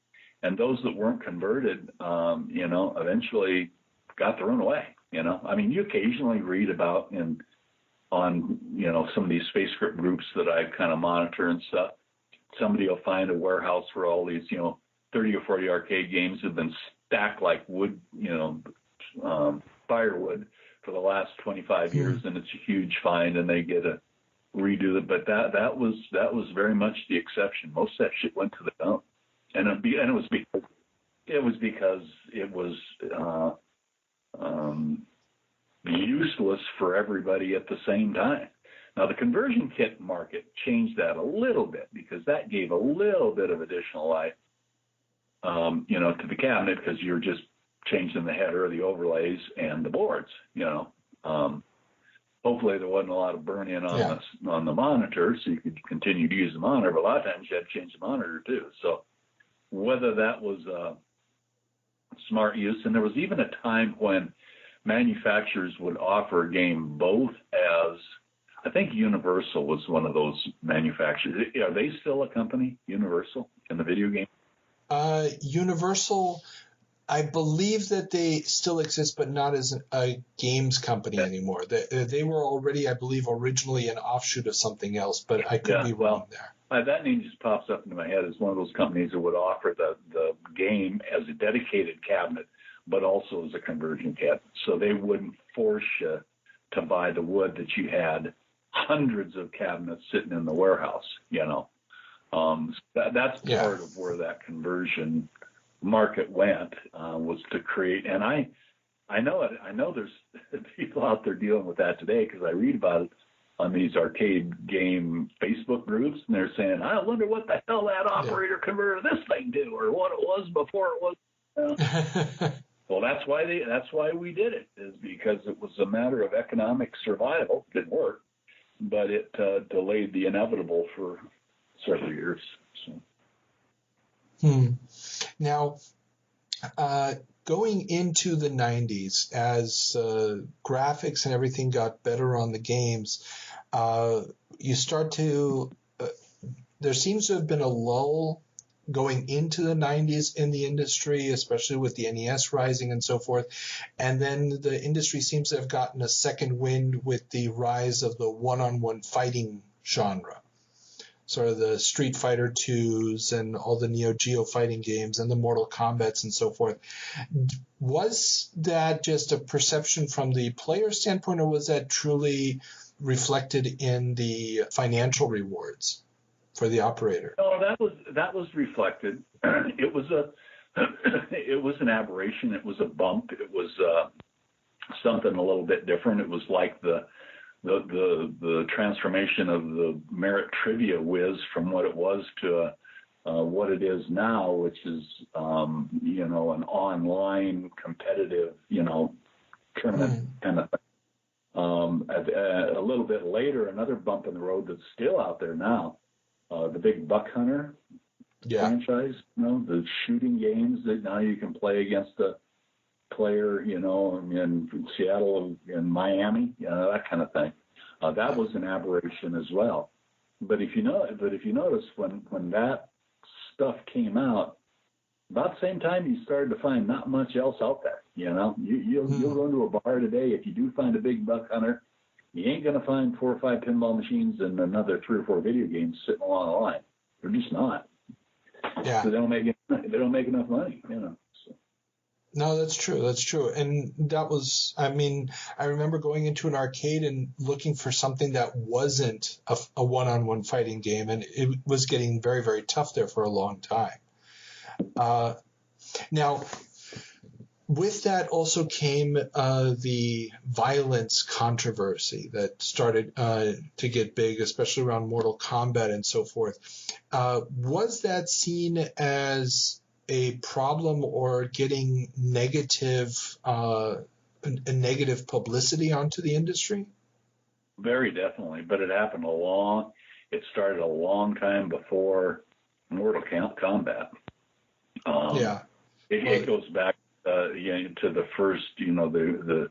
And those that weren't converted, eventually got thrown away. I mean, you occasionally read about on some of these space script groups that I kind of monitor and stuff. Somebody will find a warehouse where all these, 30 or 40 arcade games have been stacked like wood, firewood for the last 25 years, and it's a huge find, and they get a redo it. But that was very much the exception. Most of that shit went to the dump, and it was because it was useless for everybody at the same time. Now, the conversion kit market changed that a little bit because that gave a little bit of additional life, to the cabinet, because you're just changing the header, the overlays, and the boards. Hopefully there wasn't a lot of burn-in on the monitor, so you could continue to use the monitor. But a lot of times you had to change the monitor too. So whether that was smart use, and there was even a time when manufacturers would offer a game both as, I think Universal was one of those manufacturers. Are they still a company, Universal, in the video game? Universal, I believe that they still exist, but not as a games company anymore. They were already, I believe, originally an offshoot of something else, but I could be wrong there. That name just pops up into my head as one of those companies that would offer the game as a dedicated cabinet, but also as a conversion kit. So they wouldn't force you to buy the wood that you had hundreds of cabinets sitting in the warehouse, That's part of where that conversion market went, was to create. And I know there's people out there dealing with that today, because I read about it on these arcade game Facebook groups, and they're saying, I wonder what the hell that operator converted this thing to, or what it was before it was. Well, that's why we did it, is because it was a matter of economic survival. It didn't work, but it delayed the inevitable for several years. So. Now, going into the 90s, as graphics and everything got better on the games, you start to there seems to have been a lull going into the 90s in the industry, especially with the NES rising and so forth. And then the industry seems to have gotten a second wind with the rise of the one-on-one fighting genre. Sort of the Street Fighter 2s and all the Neo Geo fighting games and the Mortal Kombats and so forth. Was that just a perception from the player standpoint, or was that truly reflected in the financial rewards for the operator? No, that was reflected. It was an aberration. It was a bump. It was something a little bit different. It was like the transformation of the Merit Trivia Whiz from what it was to what it is now, which is an online competitive tournament kind of thing. A little bit later, another bump in the road that's still out there now, the big Buck Hunter franchise, the shooting games that now you can play against a player, in Seattle and Miami, that kind of thing. That was an aberration as well. But if you notice when that stuff came out, about the same time you started to find not much else out there. You'll go into a bar today, if you do find a big Buck Hunter, you ain't going to find 4 or 5 pinball machines and another 3 or 4 video games sitting along the line. They're just not. Yeah. So they don't make enough money. So. No, that's true. That's true. And that was, I remember going into an arcade and looking for something that wasn't a one-on-one fighting game, and it was getting very, very tough there for a long time. Now, with that also came the violence controversy that started to get big, especially around Mortal Kombat and so forth. Was that seen as a problem or getting negative publicity onto the industry? Very definitely, but it happened it started a long time before Mortal Kombat. It goes back to the first, the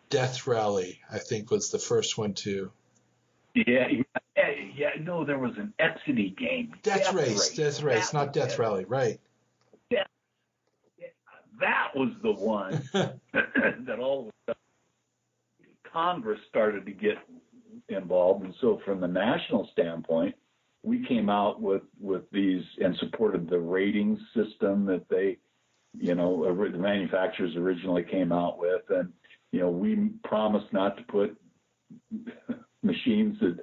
Death Rally, I think, was the first one too. Yeah. No, there was an Exidy game. Death Race, not Death Rally, right? That was the one that all of a sudden Congress started to get involved, and so from the national standpoint, we came out with these and supported the rating system that they, the manufacturers originally came out with, and we promised not to put machines that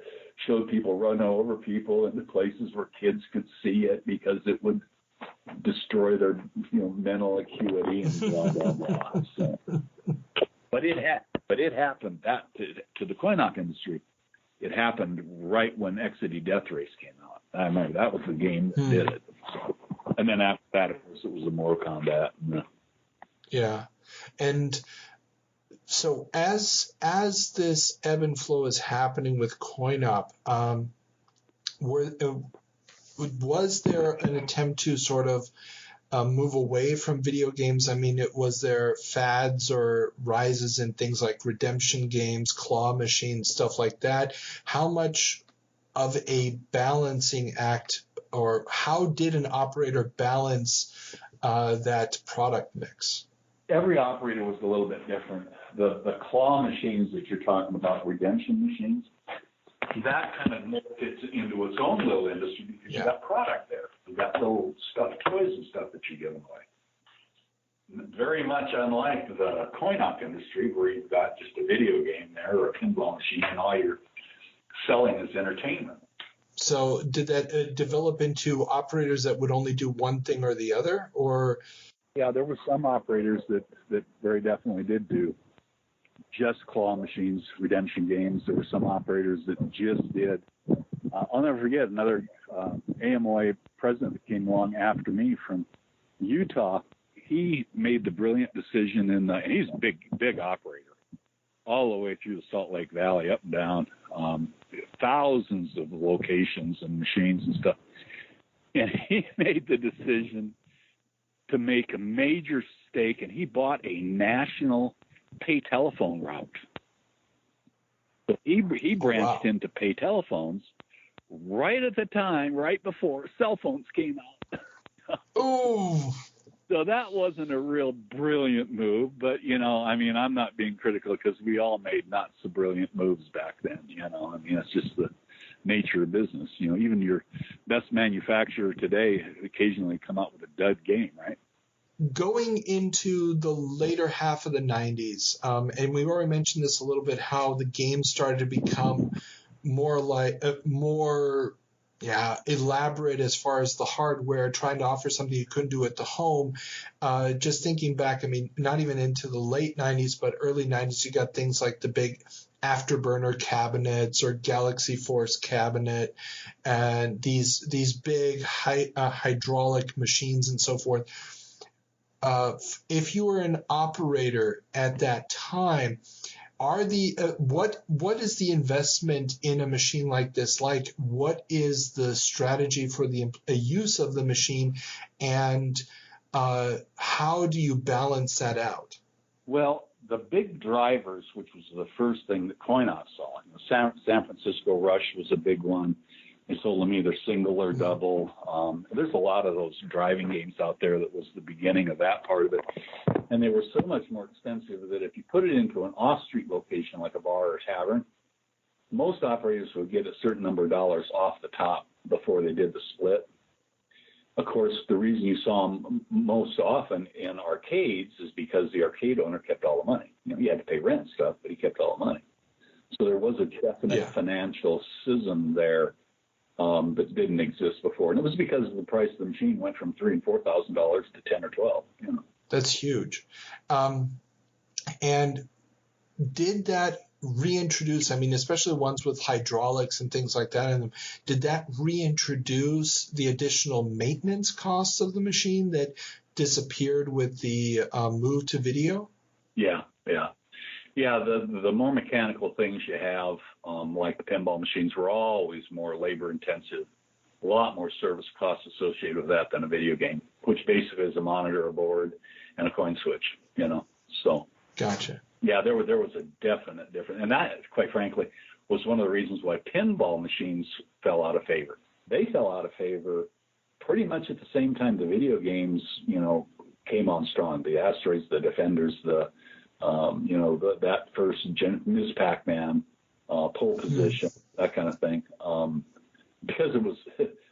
showed people running over people into places where kids could see it because it would destroy their mental acuity and blah blah blah. So, but it happened to the coin-op industry. It happened right when Exidy Death Race came out. I remember that was the game that did it. So, and then after that, of course, it was the Mortal Kombat. Yeah, and so as this ebb and flow is happening with coin-op, was there an attempt to sort of move away from video games? I mean, was there fads or rises in things like redemption games, claw machines, stuff like that? How much of a balancing act, or how did an operator balance that product mix? Every operator was a little bit different. The claw machines that you're talking about, redemption machines, that kind of fits into its own little industry because you got product there. You got little stuffed toys and stuff that you're giving away. Very much unlike the coin-op industry where you've got just a video game there or a pinball machine and all you're selling is entertainment. So did that develop into operators that would only do one thing or the other, or? Yeah, there were some operators that very definitely did do just claw machines, redemption games. There were some operators that just did. I'll never forget another AMOA president that came along after me from Utah. He made the brilliant decision and he's a big operator all the way through the Salt Lake Valley, up and down, thousands of locations and machines and stuff. And he made the decision to make a major stake, and he bought a national pay telephone route. So he branched into pay telephones right at the time, right before cell phones came out. Ooh. So that wasn't a real brilliant move, but, I'm not being critical because we all made not so brilliant moves back then, it's just the nature of business. Even your best manufacturer today occasionally come out with a dud game, right? Going into the later half of the 90s, and we've already mentioned this a little bit, how the games started to become more elaborate as far as the hardware, trying to offer something you couldn't do at the home. Just thinking back, not even into the late 90s, but early 90s, you got things like the big Afterburner cabinets or Galaxy Force cabinet, and these big hydraulic machines and so forth. If you were an operator at that time, what is the investment in a machine like this like? What is the strategy for the use of the machine, and how do you balance that out? Well, the big drivers, which was the first thing that coin-op saw, the San Fransisco Rush was a big one. They sold them either single or double. There's a lot of those driving games out there that was the beginning of that part of it. And they were so much more expensive that if you put it into an off-street location like a bar or tavern, most operators would get a certain number of dollars off the top before they did the split. Of course, the reason you saw them most often in arcades is because the arcade owner kept all the money. You had to pay rent and stuff, but he kept all the money. So there was a definite financial schism there that didn't exist before, and it was because the price of the machine went from $3,000 and $4,000 to 10 or 12. That's huge. And did that reintroduce? Especially ones with hydraulics and things like that in them. Did that reintroduce the additional maintenance costs of the machine that disappeared with the move to video? Yeah. Yeah, the more mechanical things you have, like the pinball machines, were always more labor intensive. A lot more service costs associated with that than a video game, which basically is a monitor, a board, and a coin switch. So. Gotcha. Yeah, there was a definite difference, and that, quite frankly, was one of the reasons why pinball machines fell out of favor. They fell out of favor pretty much at the same time the video games, came on strong. The Asteroids, the Defenders, that first Ms. Pac-Man, pole position, that kind of thing. Because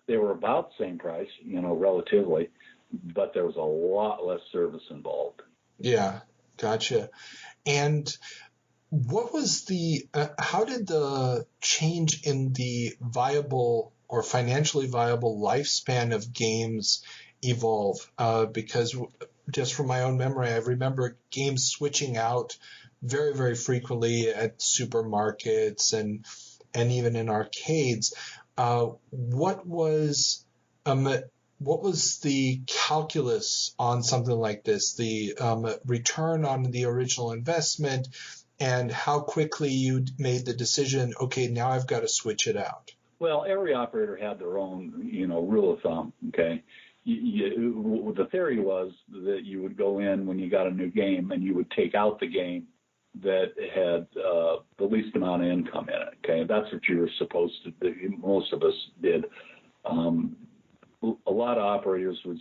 they were about the same price, relatively, but there was a lot less service involved. Yeah, gotcha. And what was how did the change in the viable or financially viable lifespan of games evolve? Because just from my own memory, I remember games switching out very, very frequently at supermarkets and even in arcades. What was the calculus on something like this, the return on the original investment, and how quickly you made the decision, okay, now I've got to switch it out? Well, every operator had their own, rule of thumb, okay? The theory was that you would go in when you got a new game and you would take out the game that had the least amount of income in it, okay? That's what you were supposed to do. Most of us did. A lot of operators would,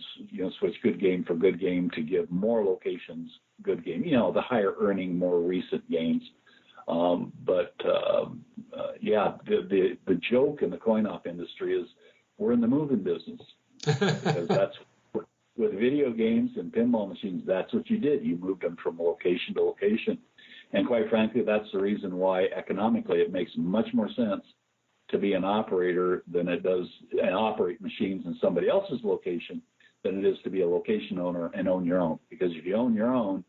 switch good game for good game to give more locations good game, the higher earning, more recent games. The joke in the coin-op industry is we're in the moving business. Because that's with video games and pinball machines, that's what you did. You moved them from location to location. And quite frankly, that's the reason why economically it makes much more sense to be an operator than it does and operate machines in somebody else's location than it is to be a location owner and own your own. Because if you own your own,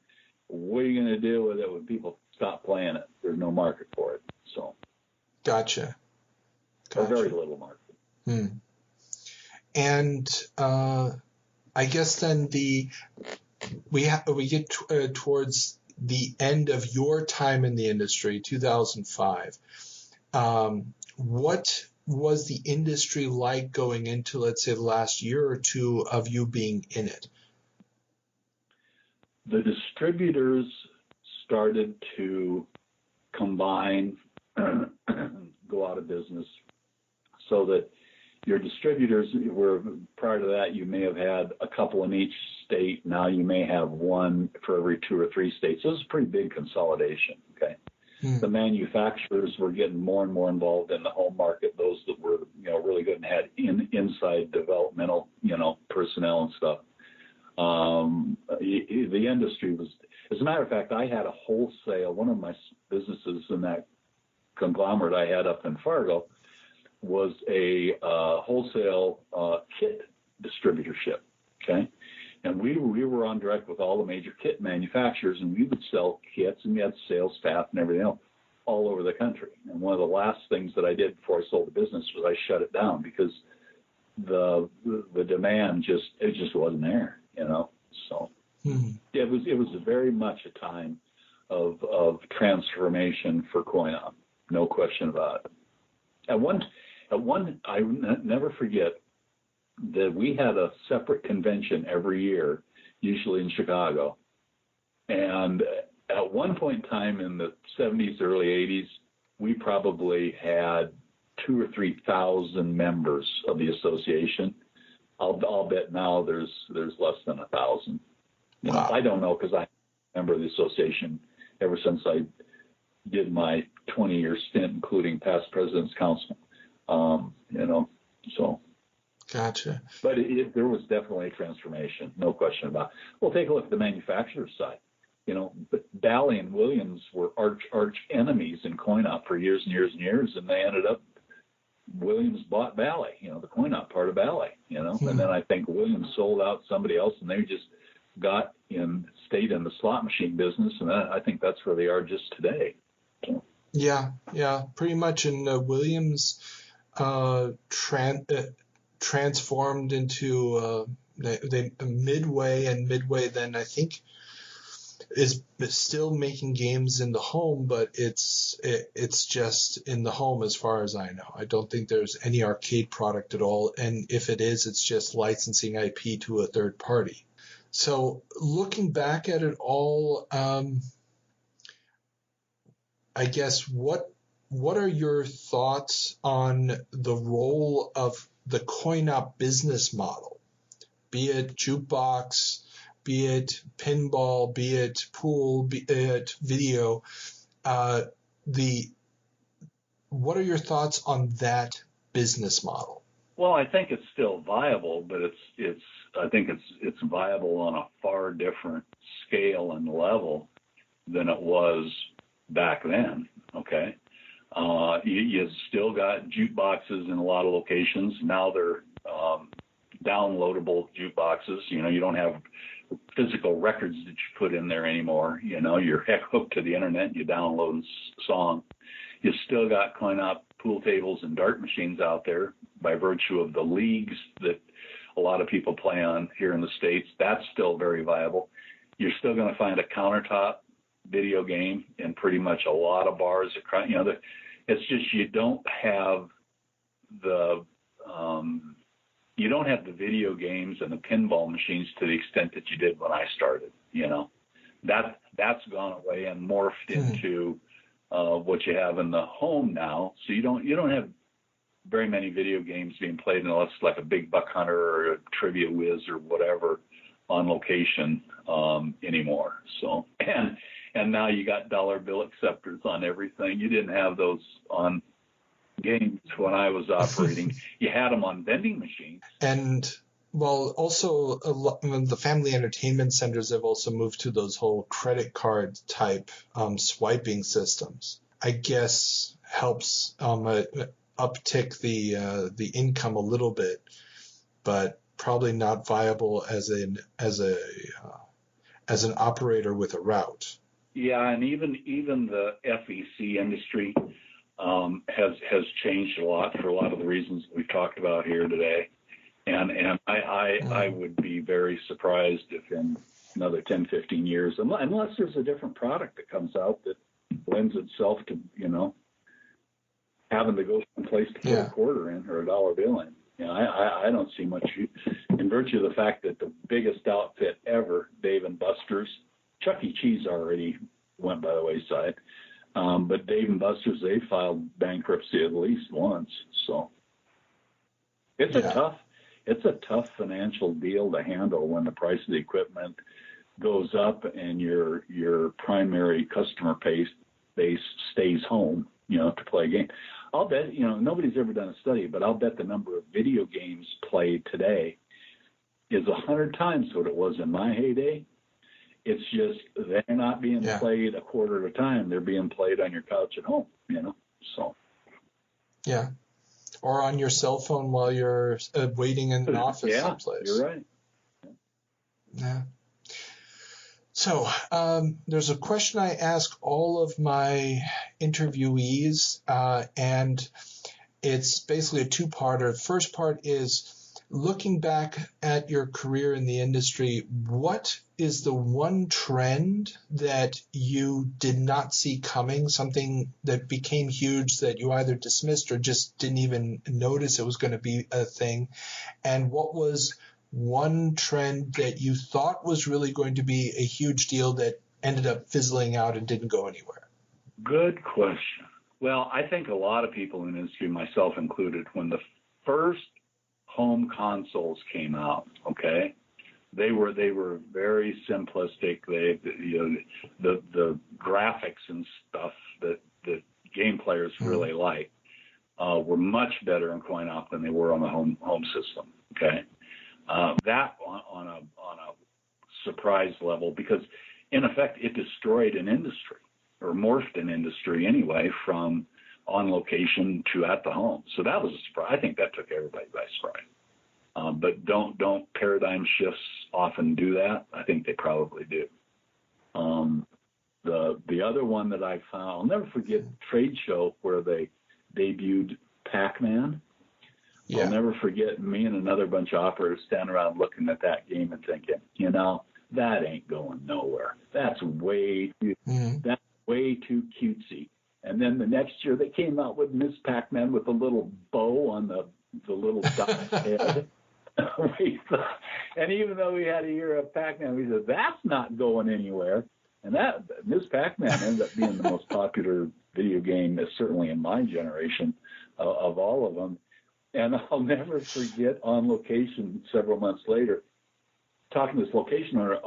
what are you going to do with it when people stop playing it? There's no market for it. So, Gotcha. Or very little market. And I guess then we get towards the end of your time in the industry, 2005. What was the industry like going into, let's say, the last year or two of you being in it? The distributors started to combine, go out of business, so that your distributors were, prior to that, you may have had a couple in each state. Now you may have one for every 2 or 3 states. So it was a pretty big consolidation, okay? The manufacturers were getting more and more involved in the home market, those that were, really good and had inside developmental, personnel and stuff. The industry was, as a matter of fact, I had a wholesale, one of my businesses in that conglomerate I had up in Fargo was a wholesale kit distributorship, okay? And we were on direct with all the major kit manufacturers, and we would sell kits, and we had sales staff and everything else all over the country. And one of the last things that I did before I sold the business was I shut it down because the demand just wasn't there, So it was very much a time of transformation for coin-op, no question about it. At one, I never forget that we had a separate convention every year, usually in Chicago. And at one point in time in the 70s, early 80s, we probably had 2,000 or 3,000 members of the association. I'll bet now there's less than 1,000. Wow. I don't know because I'm a member of the association ever since I did my 20-year stint, including past president's council. So. Gotcha. But there was definitely a transformation, no question about it. Well, take a look at the manufacturer's side. But Bally and Williams were arch enemies in coin-op for years and years and years, and they ended up, Williams bought Bally, the coin-op part of Bally, And then I think Williams sold out somebody else, and they just stayed in the slot machine business, and I think that's where they are just today. So. Yeah, pretty much. And Williams transformed into Midway, and Midway then I think is still making games in the home, but it's just in the home as far as I know. I don't think there's any arcade product at all, and if it is, it's just licensing IP to a third party. So looking back at it all, I guess what are your thoughts on the role of the coin-op business model, be it jukebox, be it pinball, be it pool, be it video? What are your thoughts on that business model? Well, I think it's still viable, but I think it's viable on a far different scale and level than it was back then. Okay, you still got jukeboxes in a lot of locations. Now they're downloadable jukeboxes. You don't have physical records that you put in there anymore. You're hooked to the internet and you download a song. You still got coin-op pool tables and dart machines out there by virtue of the leagues that a lot of people play on here in the States. That's still very viable. You're still going to find a countertop video game in pretty much a lot of bars. It's just you don't have the video games and the pinball machines to the extent that you did when I started. That's gone away and morphed into what you have in the home now. So you don't have very many video games being played unless it's like a Big Buck Hunter or a Trivia Whiz or whatever on location anymore. So and now you got dollar bill acceptors on everything. You didn't have those on games when I was operating. You had them on vending machines. And well, also the family entertainment centers have also moved to those whole credit card type swiping systems. I guess helps uptick the income a little bit, but probably not viable as an operator with a route. Yeah, and even the FEC industry has changed a lot for a lot of the reasons we've talked about here today. And I would be very surprised if in another 10, 15 years, unless there's a different product that comes out that lends itself to, having to go someplace to put a quarter in or a dollar bill in. I don't see much in virtue of the fact that the biggest outfit ever, Dave & Buster's, Chuck E. Cheese already went by the wayside. But Dave & Buster's, they filed bankruptcy at least once. So it's a tough financial deal to handle when the price of the equipment goes up and your primary customer base stays home, to play a game. I'll bet, nobody's ever done a study, but I'll bet the number of video games played today is 100 times what it was in my heyday. It's just they're not being played a quarter at a time. They're being played on your couch at home, so. Yeah. Or on your cell phone while you're waiting in an office someplace. You're right. Yeah. So there's a question I ask all of my interviewees, and it's basically a two-parter. The first part is, looking back at your career in the industry, what is the one trend that you did not see coming, something that became huge that you either dismissed or just didn't even notice it was going to be a thing? And what was one trend that you thought was really going to be a huge deal that ended up fizzling out and didn't go anywhere? Good question. Well, I think a lot of people in the industry, myself included, when the first home consoles came out, okay, they were very simplistic. The graphics and stuff that game players really liked were much better in coin-op than they were on the home system. Okay, that on a surprise level, because in effect it destroyed an industry, or morphed an industry anyway, from on location to at the home. So that was a surprise. I think that took everybody by surprise. But don't paradigm shifts often do that? I think they probably do. The other one that I found, I'll never forget, trade show where they debuted Pac-Man. Yeah. I'll never forget me and another bunch of operators standing around looking at that game and thinking, that ain't going nowhere. That's way too cutesy. And then the next year they came out with Miss Pac-Man with a little bow on the little dot head. And even though we had a year of Pac-Man, we said, that's not going anywhere. And that Miss Pac-Man ended up being the most popular video game, certainly in my generation, of all of them. And I'll never forget, on location several months later, talking to this location owner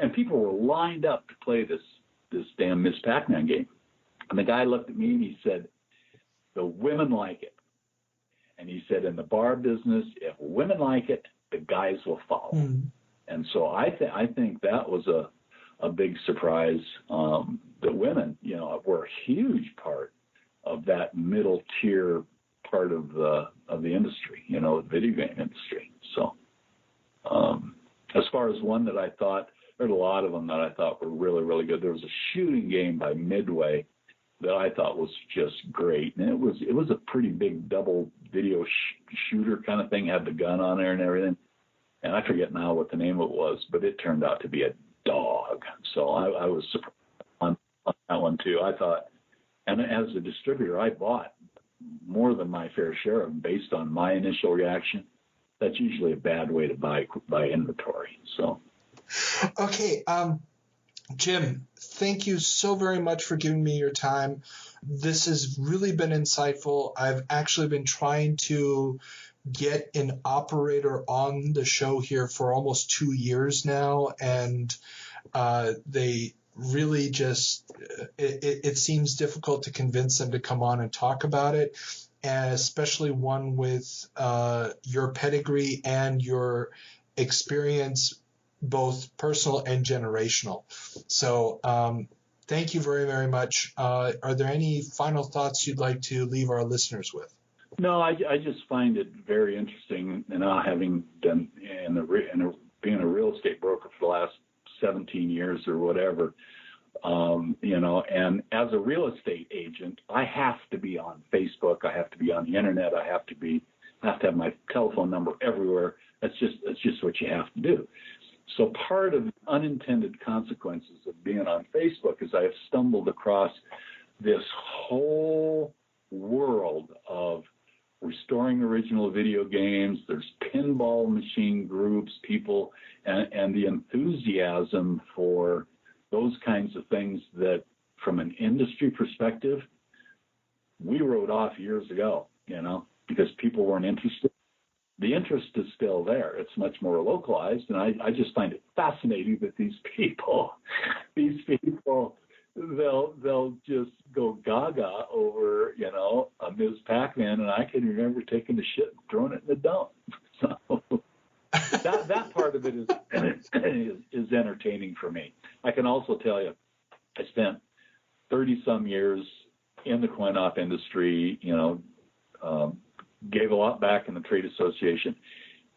and people were lined up to play this damn Miss Pac-Man game. And the guy looked at me and he said, the women like it. And he said, in the bar business, if women like it, the guys will follow. Mm. And so I think that was a big surprise, that women, were a huge part of that middle tier part of the industry, the video game industry. So as far as one that I thought, there's a lot of them that I thought were really, really good. There was a shooting game by Midway that I thought was just great. And it was a pretty big double video shooter kind of thing, had the gun on there and everything. And I forget now what the name of it was, but it turned out to be a dog. So I was surprised on that one too. I thought, and as a distributor, I bought more than my fair share of them based on my initial reaction. That's usually a bad way to buy inventory. So, okay, Jim, thank you so very much for giving me your time. This has really been insightful. I've actually been trying to get an operator on the show here for almost 2 years now, and they really just it seems difficult to convince them to come on and talk about it, and especially one with your pedigree and your experience, both personal and generational. So thank you very, very much. Are there any final thoughts you'd like to leave our listeners with? No, I just find it very interesting, having done being a real estate broker for the last 17 years or whatever, and as a real estate agent, I have to be on Facebook. I have to be on the internet. I have to have my telephone number everywhere. That's just what you have to do. So part of the unintended consequences of being on Facebook is I have stumbled across this whole world of restoring original video games. There's pinball machine groups, people, and the enthusiasm for those kinds of things that, from an industry perspective, we wrote off years ago, because people weren't interested. The interest is still there. It's much more localized, and I just find it fascinating that these people, they'll just go gaga over, a Ms. Pac-Man, and I can remember taking the shit and throwing it in the dump. So that part of it is entertaining for me. I can also tell you, I spent 30-some years in the coin-op industry, gave a lot back in the trade association.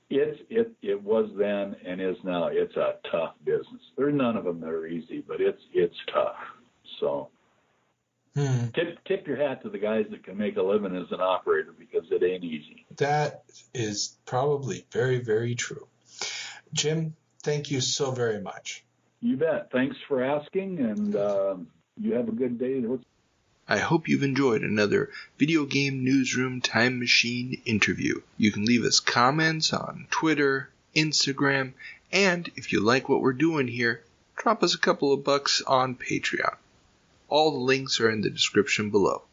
It was then and is now. It's a tough business. There are none of them that are easy, but it's tough. So tip your hat to the guys that can make a living as an operator, because it ain't easy. That is probably very, very true. Jim, thank you so very much. You bet. Thanks for asking, and you have a good day. I hope you've enjoyed another Video Game Newsroom Time Machine interview. You can leave us comments on Twitter, Instagram, and if you like what we're doing here, drop us a couple of bucks on Patreon. All the links are in the description below.